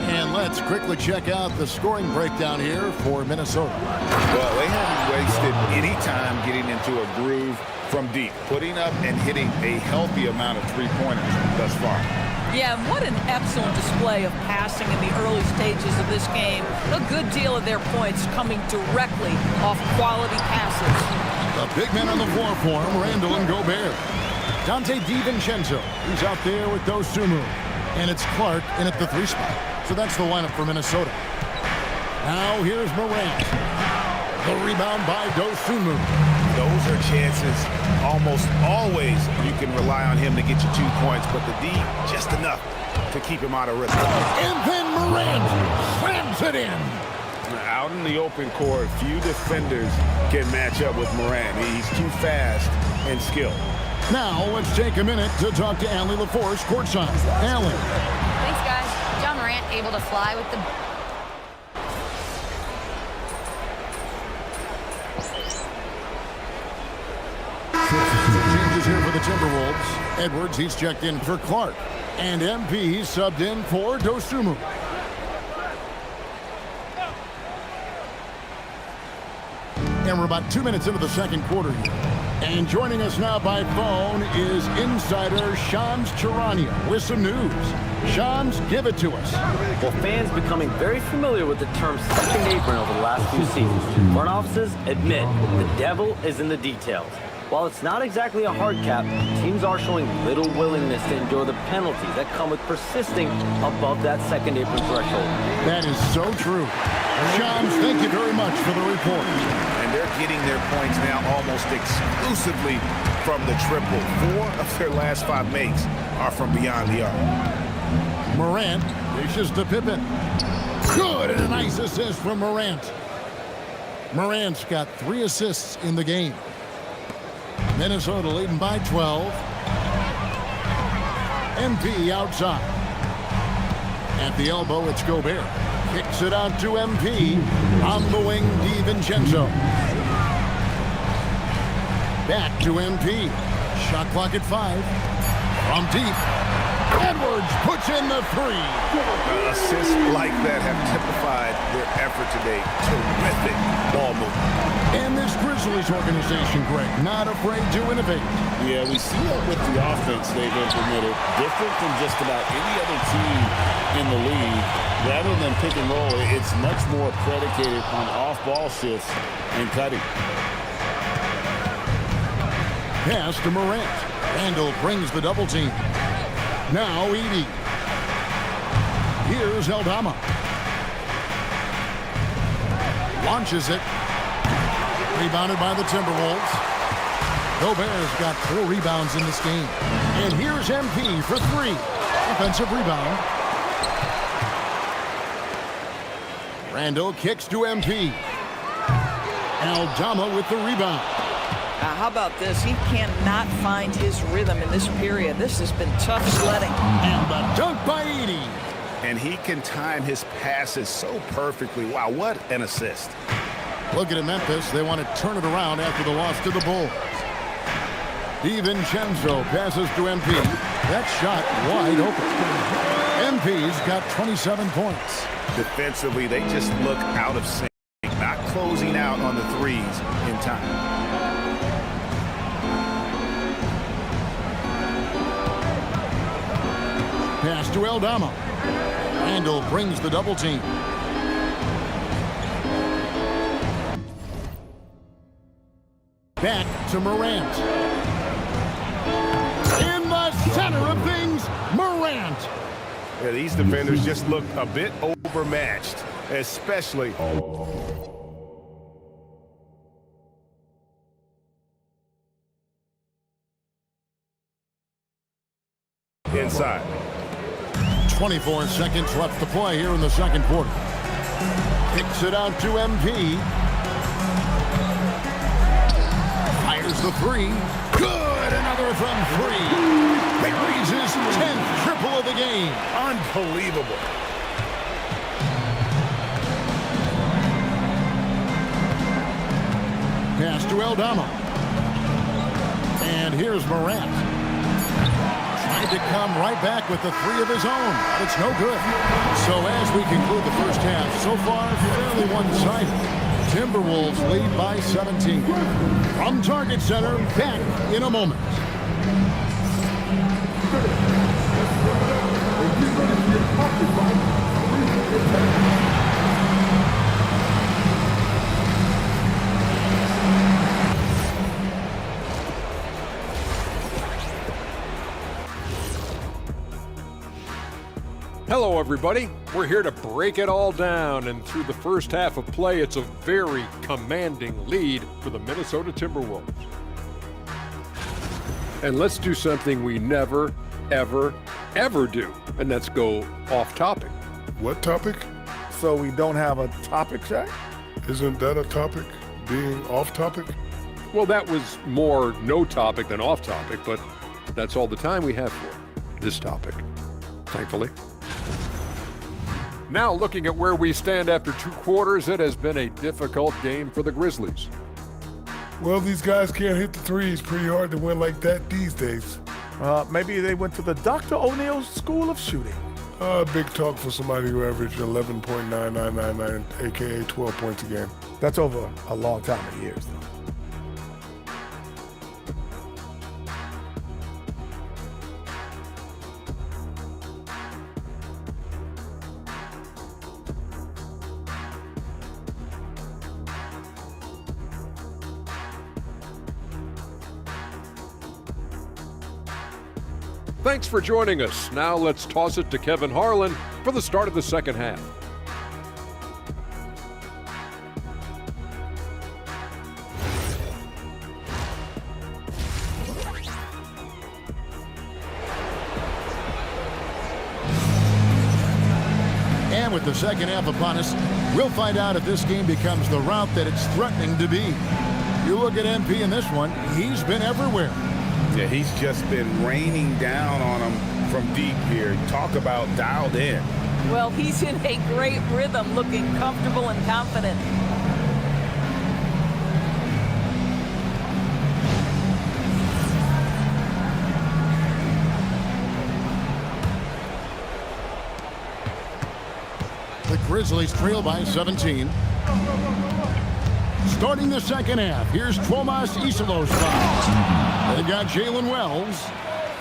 And let's quickly check out the scoring breakdown here for Minnesota.
Well, they haven't wasted any time getting into a groove from deep, putting up and hitting a healthy amount of three-pointers thus far.
Yeah, and what an excellent display of passing in the early stages of this game. A good deal of their points coming directly off quality passes.
The big men on the floor for him, Randall and Gobert. Dante DiVincenzo, he's out there with Dosunmu. And it's Clark in at the 3 spot. So that's the lineup for Minnesota. Now here's Morant. The rebound by Dosunmu.
Those are chances almost always you can rely on him to get you 2 points, but the D, just enough to keep him out of rhythm.
And then Morant slams it in.
Out in the open court, few defenders can match up with Morant. He's too fast and skilled.
Now let's take a minute to talk to Allie LaForce courtside. Allie.
Thanks, guys. John Morant able to fly with the...
Changes here for the Timberwolves. Edwards, he's checked in for Clark. And MP subbed in for Dosunmu. And we're about 2 minutes into the second quarter here. And joining us now by phone is insider Shams Charania with some news. Shams, give it to us.
Well, fans becoming very familiar with the term second apron over the last few seasons. Front offices admit the devil is in the details. While it's not exactly a hard cap, teams are showing little willingness to endure the penalties that come with persisting above that second apron threshold.
That is so true. Shams, thank you very much for the report.
And they're getting their points now almost exclusively from the triple. 4 of their last 5 makes are from beyond the arc.
Morant dishes to Pippen. Good, and a nice assist from Morant. Morant's got 3 assists in the game. Minnesota leading by 12. MP outside. At the elbow, it's Gobert. Kicks it out to MP. On the wing, DiVincenzo. Back to MP. Shot clock at 5. From deep. Edwards puts in the three.
Assists like that have typified their effort today. Terrific ball movement.
And this Grizzlies organization, Greg, not afraid to innovate.
Yeah, we see that with the offense they've implemented. Different from just about any other team in the league. Rather than pick and roll, it's much more predicated on off-ball shifts and cutting.
Pass to Morant. Randall brings the double team. Now Edey. Here's Aldama. Launches it. Rebounded by the Timberwolves. Gobert's got 4 rebounds in this game. And here's MP for 3. Offensive rebound. Randall kicks to MP. Aldama with the rebound.
How about this? He cannot find his rhythm in this period. This has been tough sledding.
And the dunk by Edey.
And he can time his passes so perfectly. Wow, what an assist.
Looking at Memphis, they want to turn it around after the loss to the Bulls. DiVincenzo passes to MP. That shot wide open. MP's got 27 points.
Defensively, they just look out of sync, not closing out on the threes in time.
Pass to Aldama. Randall brings the double team. Back to Morant. In the center of things, Morant.
Yeah, these defenders just look a bit overmatched, especially inside.
24 seconds left to play here in the second quarter. Kicks it out to MP. Fires the three. Good! Another from 3. Buries his 10th triple of the game.
Unbelievable.
Pass to Aldama. And here's Morant. Tried to come right back with the 3 of his own, but it's no good. So as we conclude the first half, so far fairly one-sided. Timberwolves lead by 17. From Target Center, back in a moment.
Hello, everybody. We're here to break it all down, and through the first half of play, it's a very commanding lead for the Minnesota Timberwolves. And let's do something we never, ever, ever do, and that's go off topic.
What topic?
So we don't have a topic, Shaq?
Isn't that a topic? Being off topic?
Well, that was more no topic than off topic, but that's all the time we have for this topic, thankfully. Now, looking at where we stand after 2 quarters, it has been a difficult game for the Grizzlies.
Well, these guys can't hit the threes. Pretty hard to win like that these days.
Maybe they went to the Dr. O'Neill's School of Shooting.
Big talk for somebody who averaged 11.9999, a.k.a. 12 points a game.
That's over a long time of years, though.
Thanks for joining us. Now let's toss it to Kevin Harlan for the start of the second half.
And with the second half upon us, we'll find out if this game becomes the route that it's threatening to be. You look at MP in this one, he's been everywhere.
Yeah, he's just been raining down on them from deep here. Talk about dialed in.
Well, he's in a great rhythm, looking comfortable and confident.
Grizzlies trail by 17. Starting the second half, here's Tomas Isilos's foul. They've got Jalen Wells.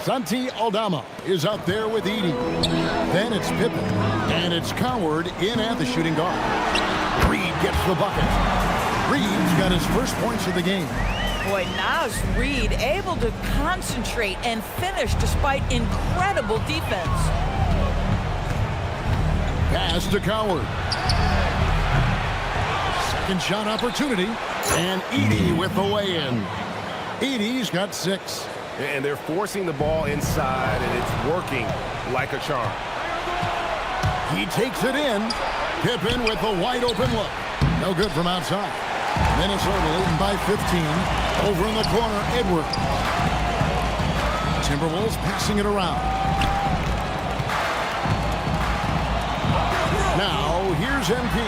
Santi Aldama is out there with Edey. Then it's Pippen, and it's Coward in at the shooting guard. Reed gets the bucket. Reed's got his first points of the game.
Boy, Naz Reid able to concentrate and finish despite incredible defense.
Pass to Coward. Second shot opportunity, and Edey with the lay-in. Edey's got 6.
And they're forcing the ball inside, and it's working like a charm.
He takes it in. Pippen with a wide-open look. No good from outside. Minnesota leading by 15. Over in the corner, Edward. Timberwolves passing it around. Now, here's MP.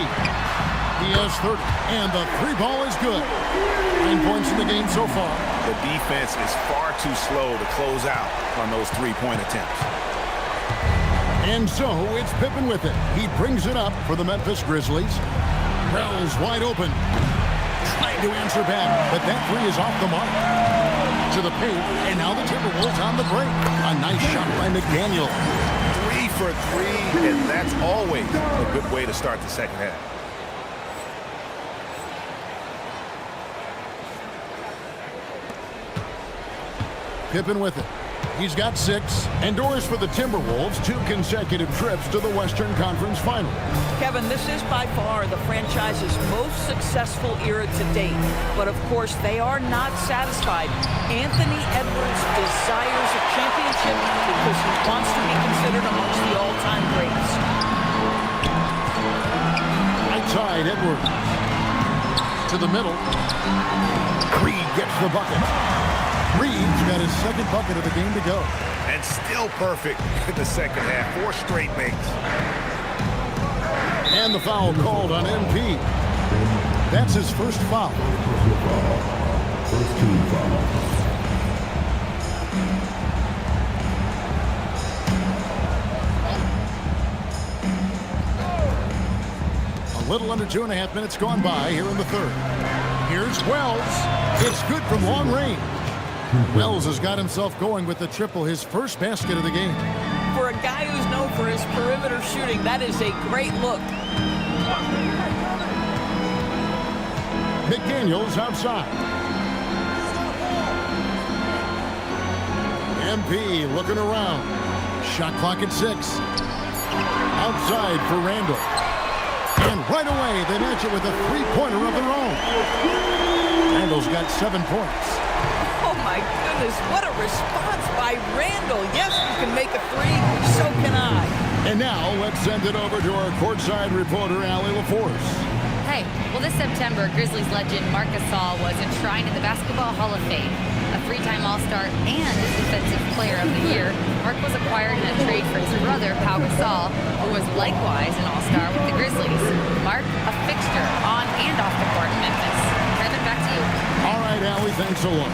He has 30, and the 3 ball is good. 9 points in the game so far.
The defense is far too slow to close out on those 3-point attempts.
And so it's Pippen with it. He brings it up for the Memphis Grizzlies. Wells wide open. Trying to answer back, but that 3 is off the mark. To the paint, and now the Timberwolves on the break. A nice shot by McDaniel.
3 for 3, and that's always a good way to start the second half.
Pippen with it. He's got 6. Endures for the Timberwolves 2 consecutive trips to the Western Conference Final.
Kevin, this is by far the franchise's most successful era to date. But of course, they are not satisfied. Anthony Edwards desires a championship because he wants to be considered amongst the all-time greats.
Right side, Edwards. To the middle. Reed gets the bucket. Reed's got his second bucket of the game to go.
And still perfect in the second half. 4 straight makes.
And the foul called on MP. That's his first foul.
First team foul.
A little under 2.5 minutes gone by here in the third. Here's Wells. It's good from long range. Wells has got himself going with the triple, his first basket of the game.
For a guy who's known for his perimeter shooting, that is a great look.
McDaniels outside. MP looking around. Shot clock at 6. Outside for Randall. And right away, they match it with a 3-pointer of their own. Randall's got 7 points.
Oh my goodness, what a response by Randall. Yes, you can make a 3, so can I.
And now, let's send it over to our courtside reporter, Allie LaForce.
Hey, well, this September, Grizzlies legend Marc Gasol was enshrined in the Basketball Hall of Fame. A 3-time All-Star and Defensive Player of the Year, Marc was acquired in a trade for his brother, Pau Gasol, who was likewise an All-Star with the Grizzlies. Marc, a fixture on and off the court in Memphis. Kevin, back to you.
All right, Allie, thanks a lot.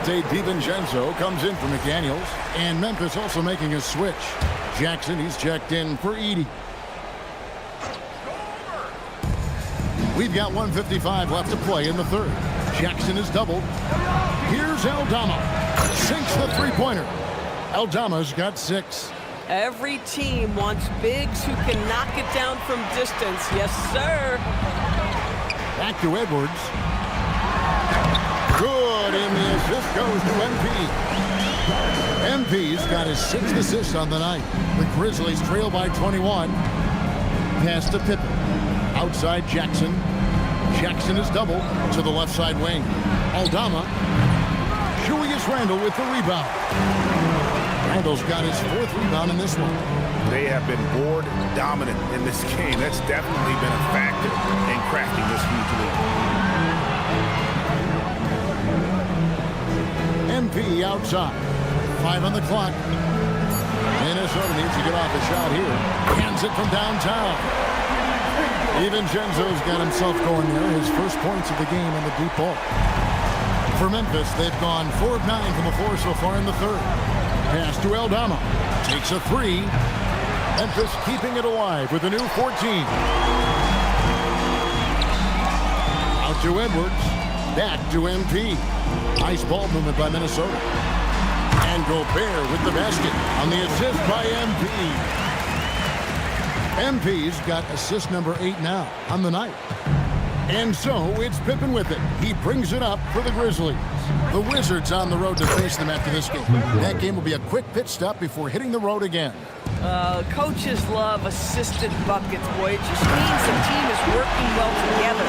DiVincenzo comes in for McDaniels, and Memphis also making a switch. Jackson, he's checked in for Edey. We've got 1:55 left to play in the third. Jackson is doubled. Here's Aldama. Sinks the 3-pointer. Aldama's got 6.
Every team wants bigs who can knock it down from distance. Yes, sir.
Back to Edwards. Good, and the assist goes to MP. MP's got his 6th assist on the night. The Grizzlies trail by 21. Pass to Pippen. Outside Jackson. Jackson is double to the left side wing. Aldama. Julius Randle with the rebound. Randle's got his 4th rebound in this one.
They have been board dominant in this game. That's definitely been a factor in cracking this huge lead.
MP outside. 5 on the clock. Minnesota needs to get off a shot here. Hands it from downtown. DiVincenzo's got himself going there. His first points of the game on the deep ball. For Memphis, they've gone 4 of 9 from the floor so far in the 3rd. Pass to Aldama. Takes a 3. Memphis keeping it alive with a new 14. Out to Edwards. Back to MP. Nice ball movement by Minnesota. And Gobert with the basket on the assist by MP. MP's got assist number 8 now on the night. And so it's Pippen with it. He brings it up for the Grizzlies. The Wizards on the road to face them after this game. That game will be a quick pit stop before hitting the road again.
Coaches love assisted buckets, boy. It just means the team is working well together.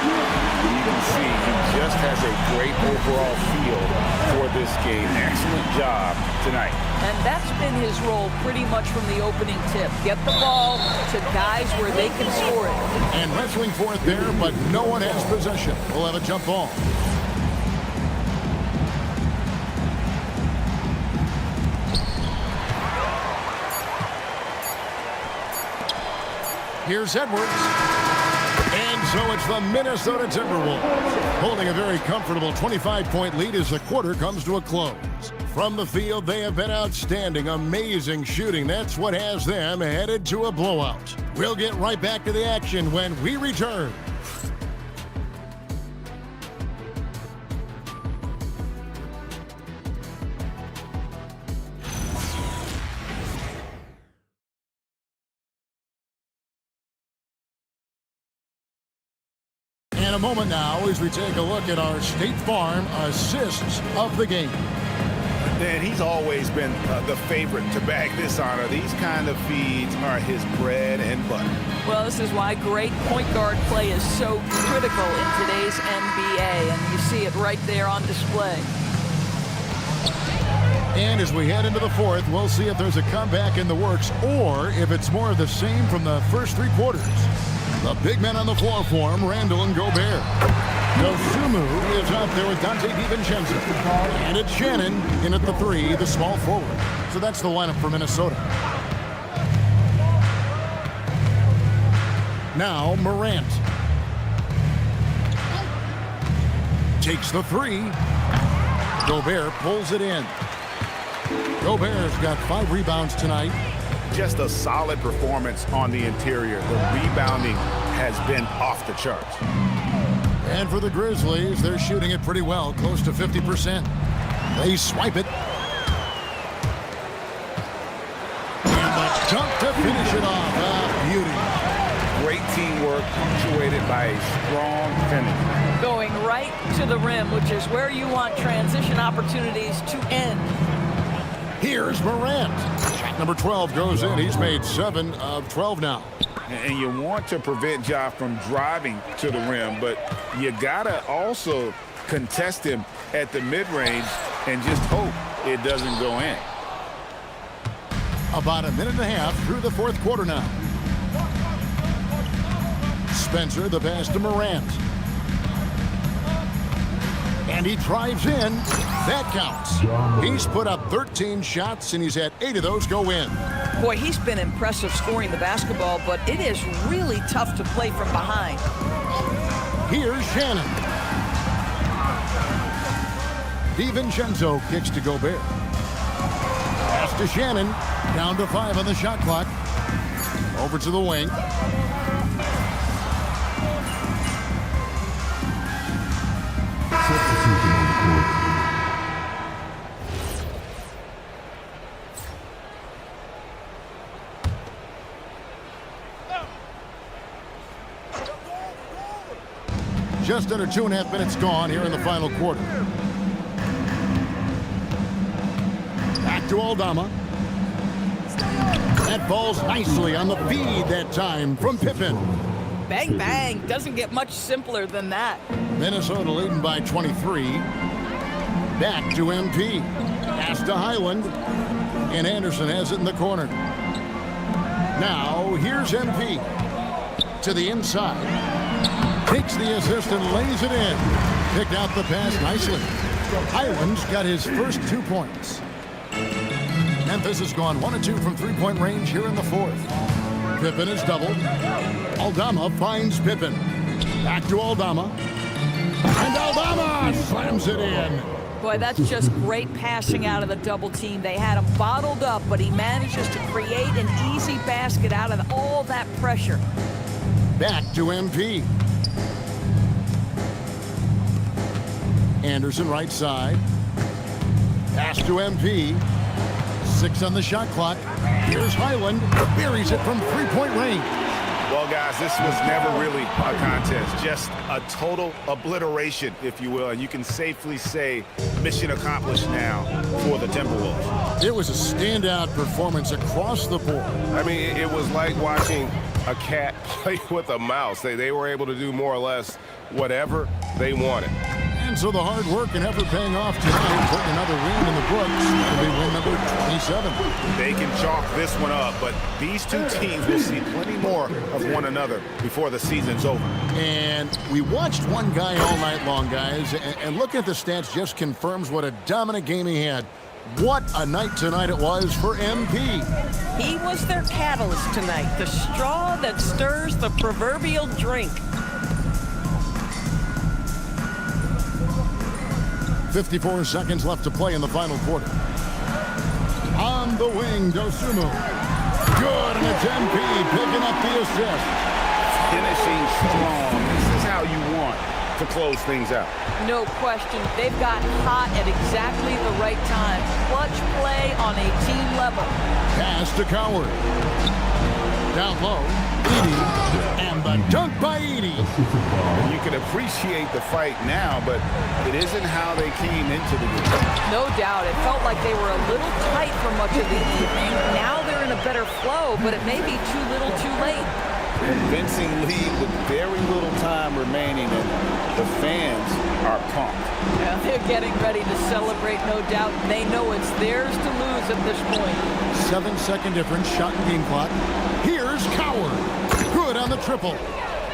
You can see he just has a great overall feel for this game. Excellent job tonight.
And that's been his role pretty much from the opening tip. Get the ball to guys where they can score it.
And wrestling for it there, but no one has possession. We'll have a jump ball. Here's Edwards. And so it's the Minnesota Timberwolves holding a very comfortable 25-point lead as the quarter comes to a close. From the field, they have been outstanding, amazing shooting. That's what has them headed to a blowout. We'll get right back to the action when we return. In a moment now as we take a look at our State Farm assists of the game.
And he's always been the favorite to bag this honor. These kind of feeds are his bread and butter.
Well, this is why great point guard play is so critical in today's NBA, and you see it right there on display.
And as we head into the 4th, we'll see if there's a comeback in the works or if it's more of the same from the first 3 quarters. The big men on the floor for him, Randle and Gobert. Dosunmu is out there with Dante DiVincenzo. And it's Shannon in at the 3, the small forward. So that's the lineup for Minnesota. Now Morant. Takes the 3. Gobert pulls it in. Gobert's got 5 rebounds tonight.
Just a solid performance on the interior. The rebounding has been off the charts.
And for the Grizzlies, they're shooting it pretty well, close to 50%. They swipe it. And the dunk to finish it off. Beauty.
Great teamwork punctuated by a strong finish.
Going right to the rim, which is where you want transition opportunities to end.
Here's Morant. Shot number 12 goes in. He's made 7 of 12 now.
And you want to prevent Ja from driving to the rim, but you gotta also contest him at the mid-range and just hope it doesn't go in.
About a minute and a half through the 4th quarter now. Spencer, the pass to Morant. And he drives in. That counts. He's put up 13 shots, and he's had 8 of those go in.
Boy, he's been impressive scoring the basketball, but it is really tough to play from behind.
Here's Shannon. DiVincenzo kicks to Gobert. Pass to Shannon. Down to 5 on the shot clock. Over to the wing. Just under 2.5 minutes gone here in the final quarter. Back to Aldama. That falls nicely on the feed that time from Pippen.
Bang, bang. Doesn't get much simpler than that.
Minnesota leading by 23. Back to MP. Pass to Highland. And Anderson has it in the corner. Now, here's MP. To the inside. Takes the assist and lays it in. Picked out the pass nicely. Highland's got his first 2 points. Memphis has gone 1 of 2 from three-point range here in the fourth. Pippen is doubled. Aldama finds Pippen. Back to Aldama. And Aldama slams it in.
Boy, that's just great passing out of the double team. They had him bottled up, but he manages to create an easy basket out of all that pressure.
Back to MP. Anderson right side. Pass to MP. 6 on the shot clock. Here's Highland. Buries it from three-point range.
Well, guys, this was never really a contest. Just a total obliteration, if you will. And you can safely say mission accomplished now for the Timberwolves.
It was a standout performance across the board.
I mean, it was like watching a cat play with a mouse. They were able to do more or less whatever they wanted.
And so the hard work and effort paying off tonight, putting another win in the books. It'll be win number 27.
They can chalk this one up, but these two teams will see plenty more of one another before the season's over.
And we watched one guy all night long, guys, and looking at the stats just confirms what a dominant game he had. What a night tonight it was for MP.
He was their catalyst tonight, the straw that stirs the proverbial drink.
54 seconds left to play in the final quarter. On the wing, Dosunmu. Good, and it's MP picking up the assist.
Finishing strong. This is how you want to close things out.
No question. They've got hot at exactly the right time. Clutch play on a team level.
Pass to Coward. Down low, Edey, and the dunk by Edey.
You can appreciate the fight now, but it isn't how they came into the game.
No doubt. It felt like they were a little tight for much of the evening. Now they're in a better flow, but it may be too little too late.
Convincing lead with very little time remaining, and the fans are pumped.
Yeah, they're getting ready to celebrate, no doubt. They know it's theirs to lose at this point.
7-second difference, shot and game clock. Here's Coward. Good on the triple.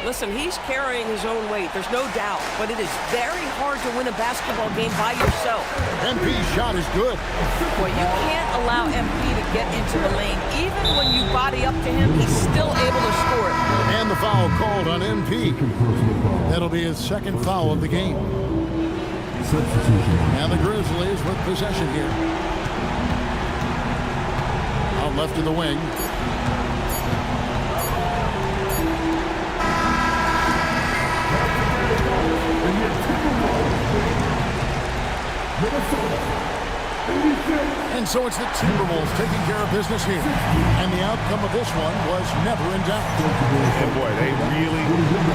Listen, he's carrying his own weight, there's no doubt, but it is very hard to win a basketball game by yourself.
MP's shot is good.
Boy, you can't allow MP to get into the lane. Even when you body up to him, he's still able to score it.
And the foul called on MP. That'll be his second foul of the game. And the Grizzlies with possession here. Out left in the wing. And so it's the Timberwolves taking care of business here. And the outcome of this one was never in doubt.
And boy, they really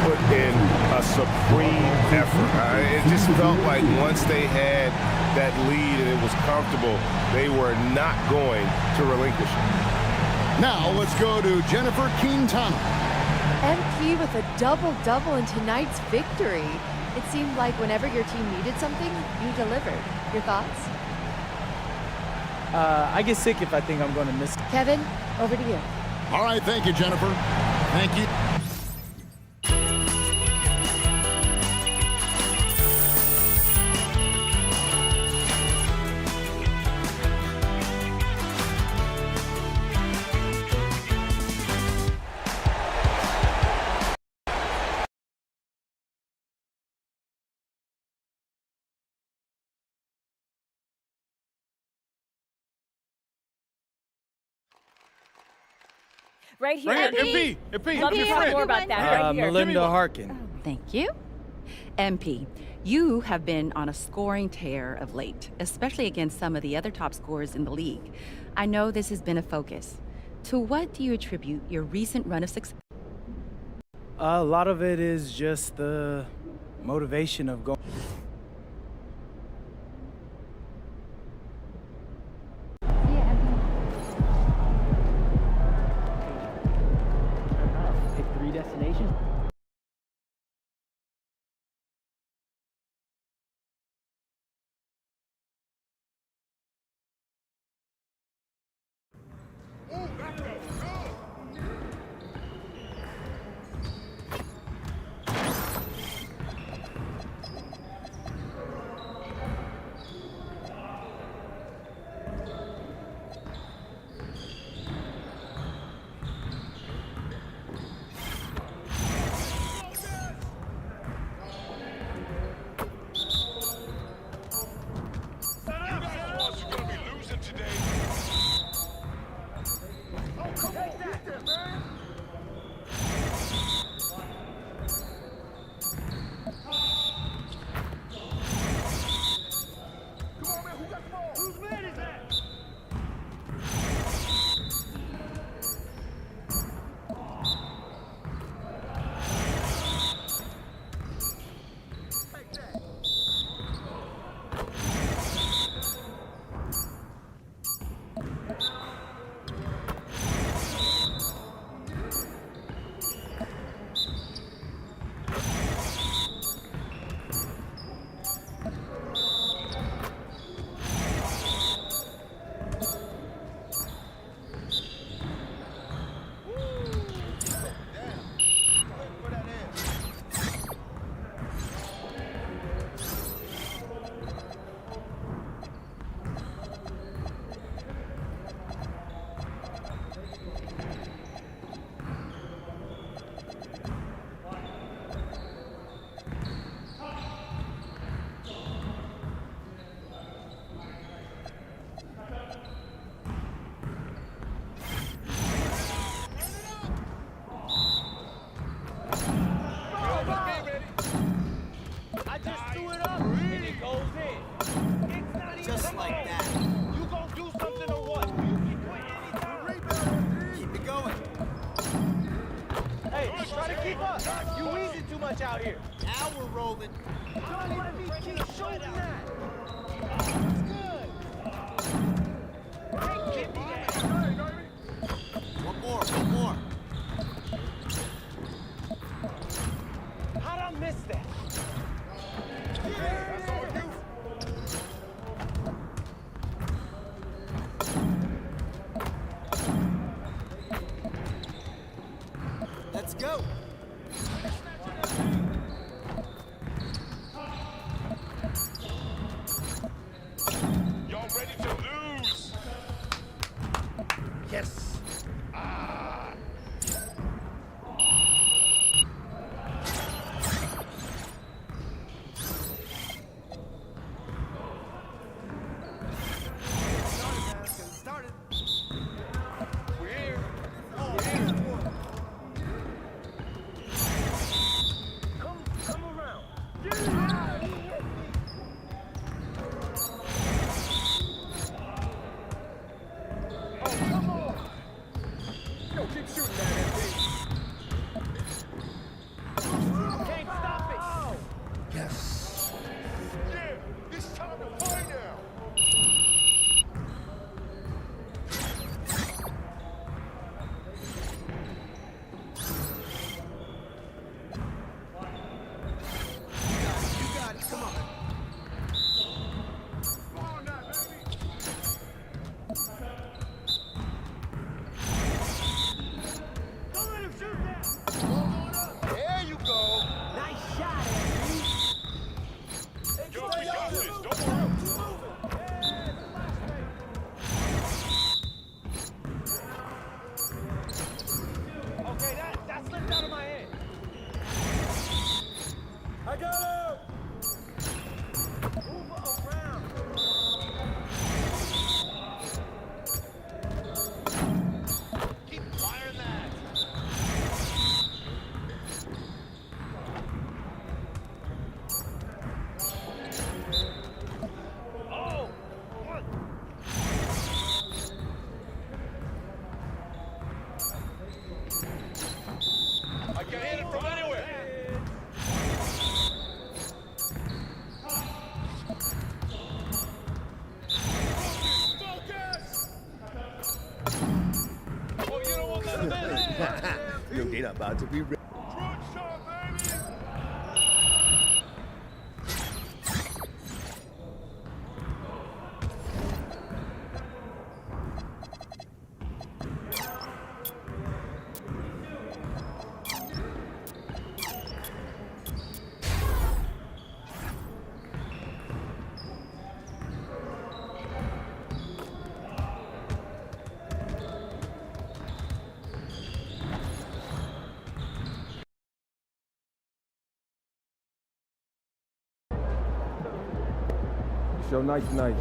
put in a supreme effort. It just felt like once they had that lead and it was comfortable, they were not going to relinquish it.
Now let's go to Jennifer Quintana.
MP with a double-double in tonight's victory. It seemed like whenever your team needed something, you delivered. Your thoughts?
I get sick if I think I'm going to miss.
Kevin, over to you.
All right, thank you, Jennifer. Thank you.
Right here.
MP.
Love to talk more about that. Right here.
Melinda Harkin.
Thank you. MP, you have been on a scoring tear of late, especially against some of the other top scorers in the league. I know this has been a focus. To what do you attribute your recent run of success?
A lot of it is just the motivation of going.
Pick 3 destinations.
Out here. Now we're rolling. Don't let me keep shooting that. That's good. Hey, give me that. One more. How'd I miss that? That's all you. Let's go. Don't worry.
about to be ready.
Show nice tonight.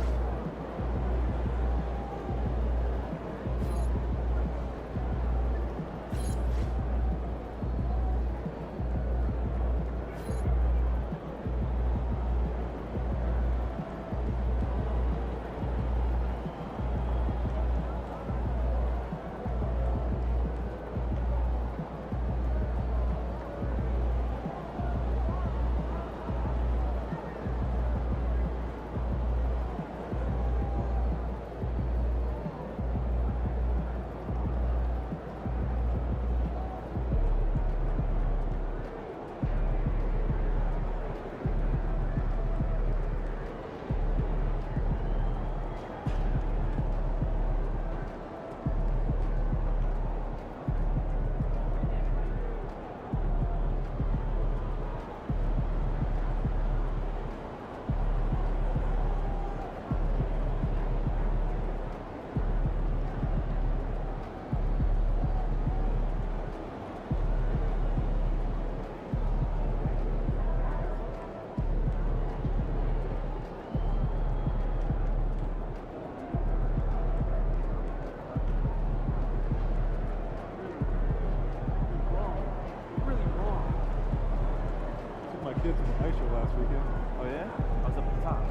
Kids in the ice show last weekend. Oh yeah? I was up at the top.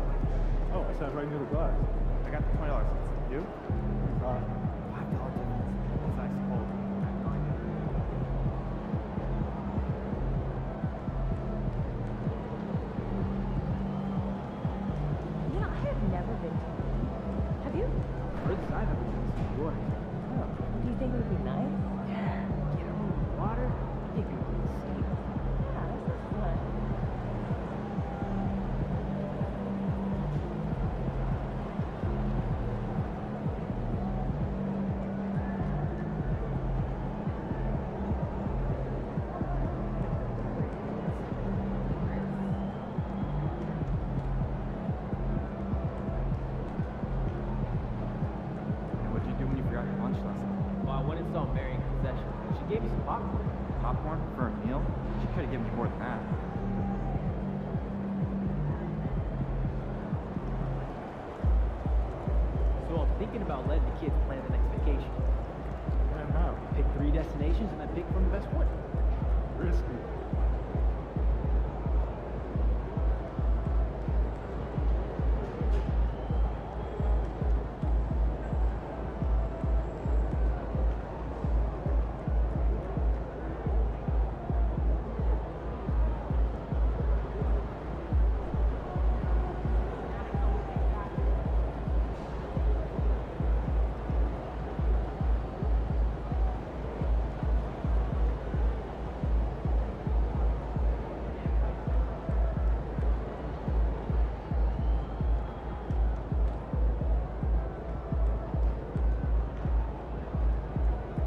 Oh, I sat right near the glass. I got the $20 tickets. You? $5 difference. It's nice and cold.
You know, I have never been to one. Have you?
Where's the sign up? It's boy.
Oh. Do you think it would be nice?
Yeah. Get over the water. I think it would be insane.
Yeah, that sounds fun.
What'd you do when you forgot your lunch last night?
Well, I went and saw Mary in concession. She gave me some popcorn.
Popcorn for a meal? She could have given me more than that.
So I'm thinking about letting the kids plan the next vacation.
And how?
Pick 3 destinations and then pick from the best one.
Risky.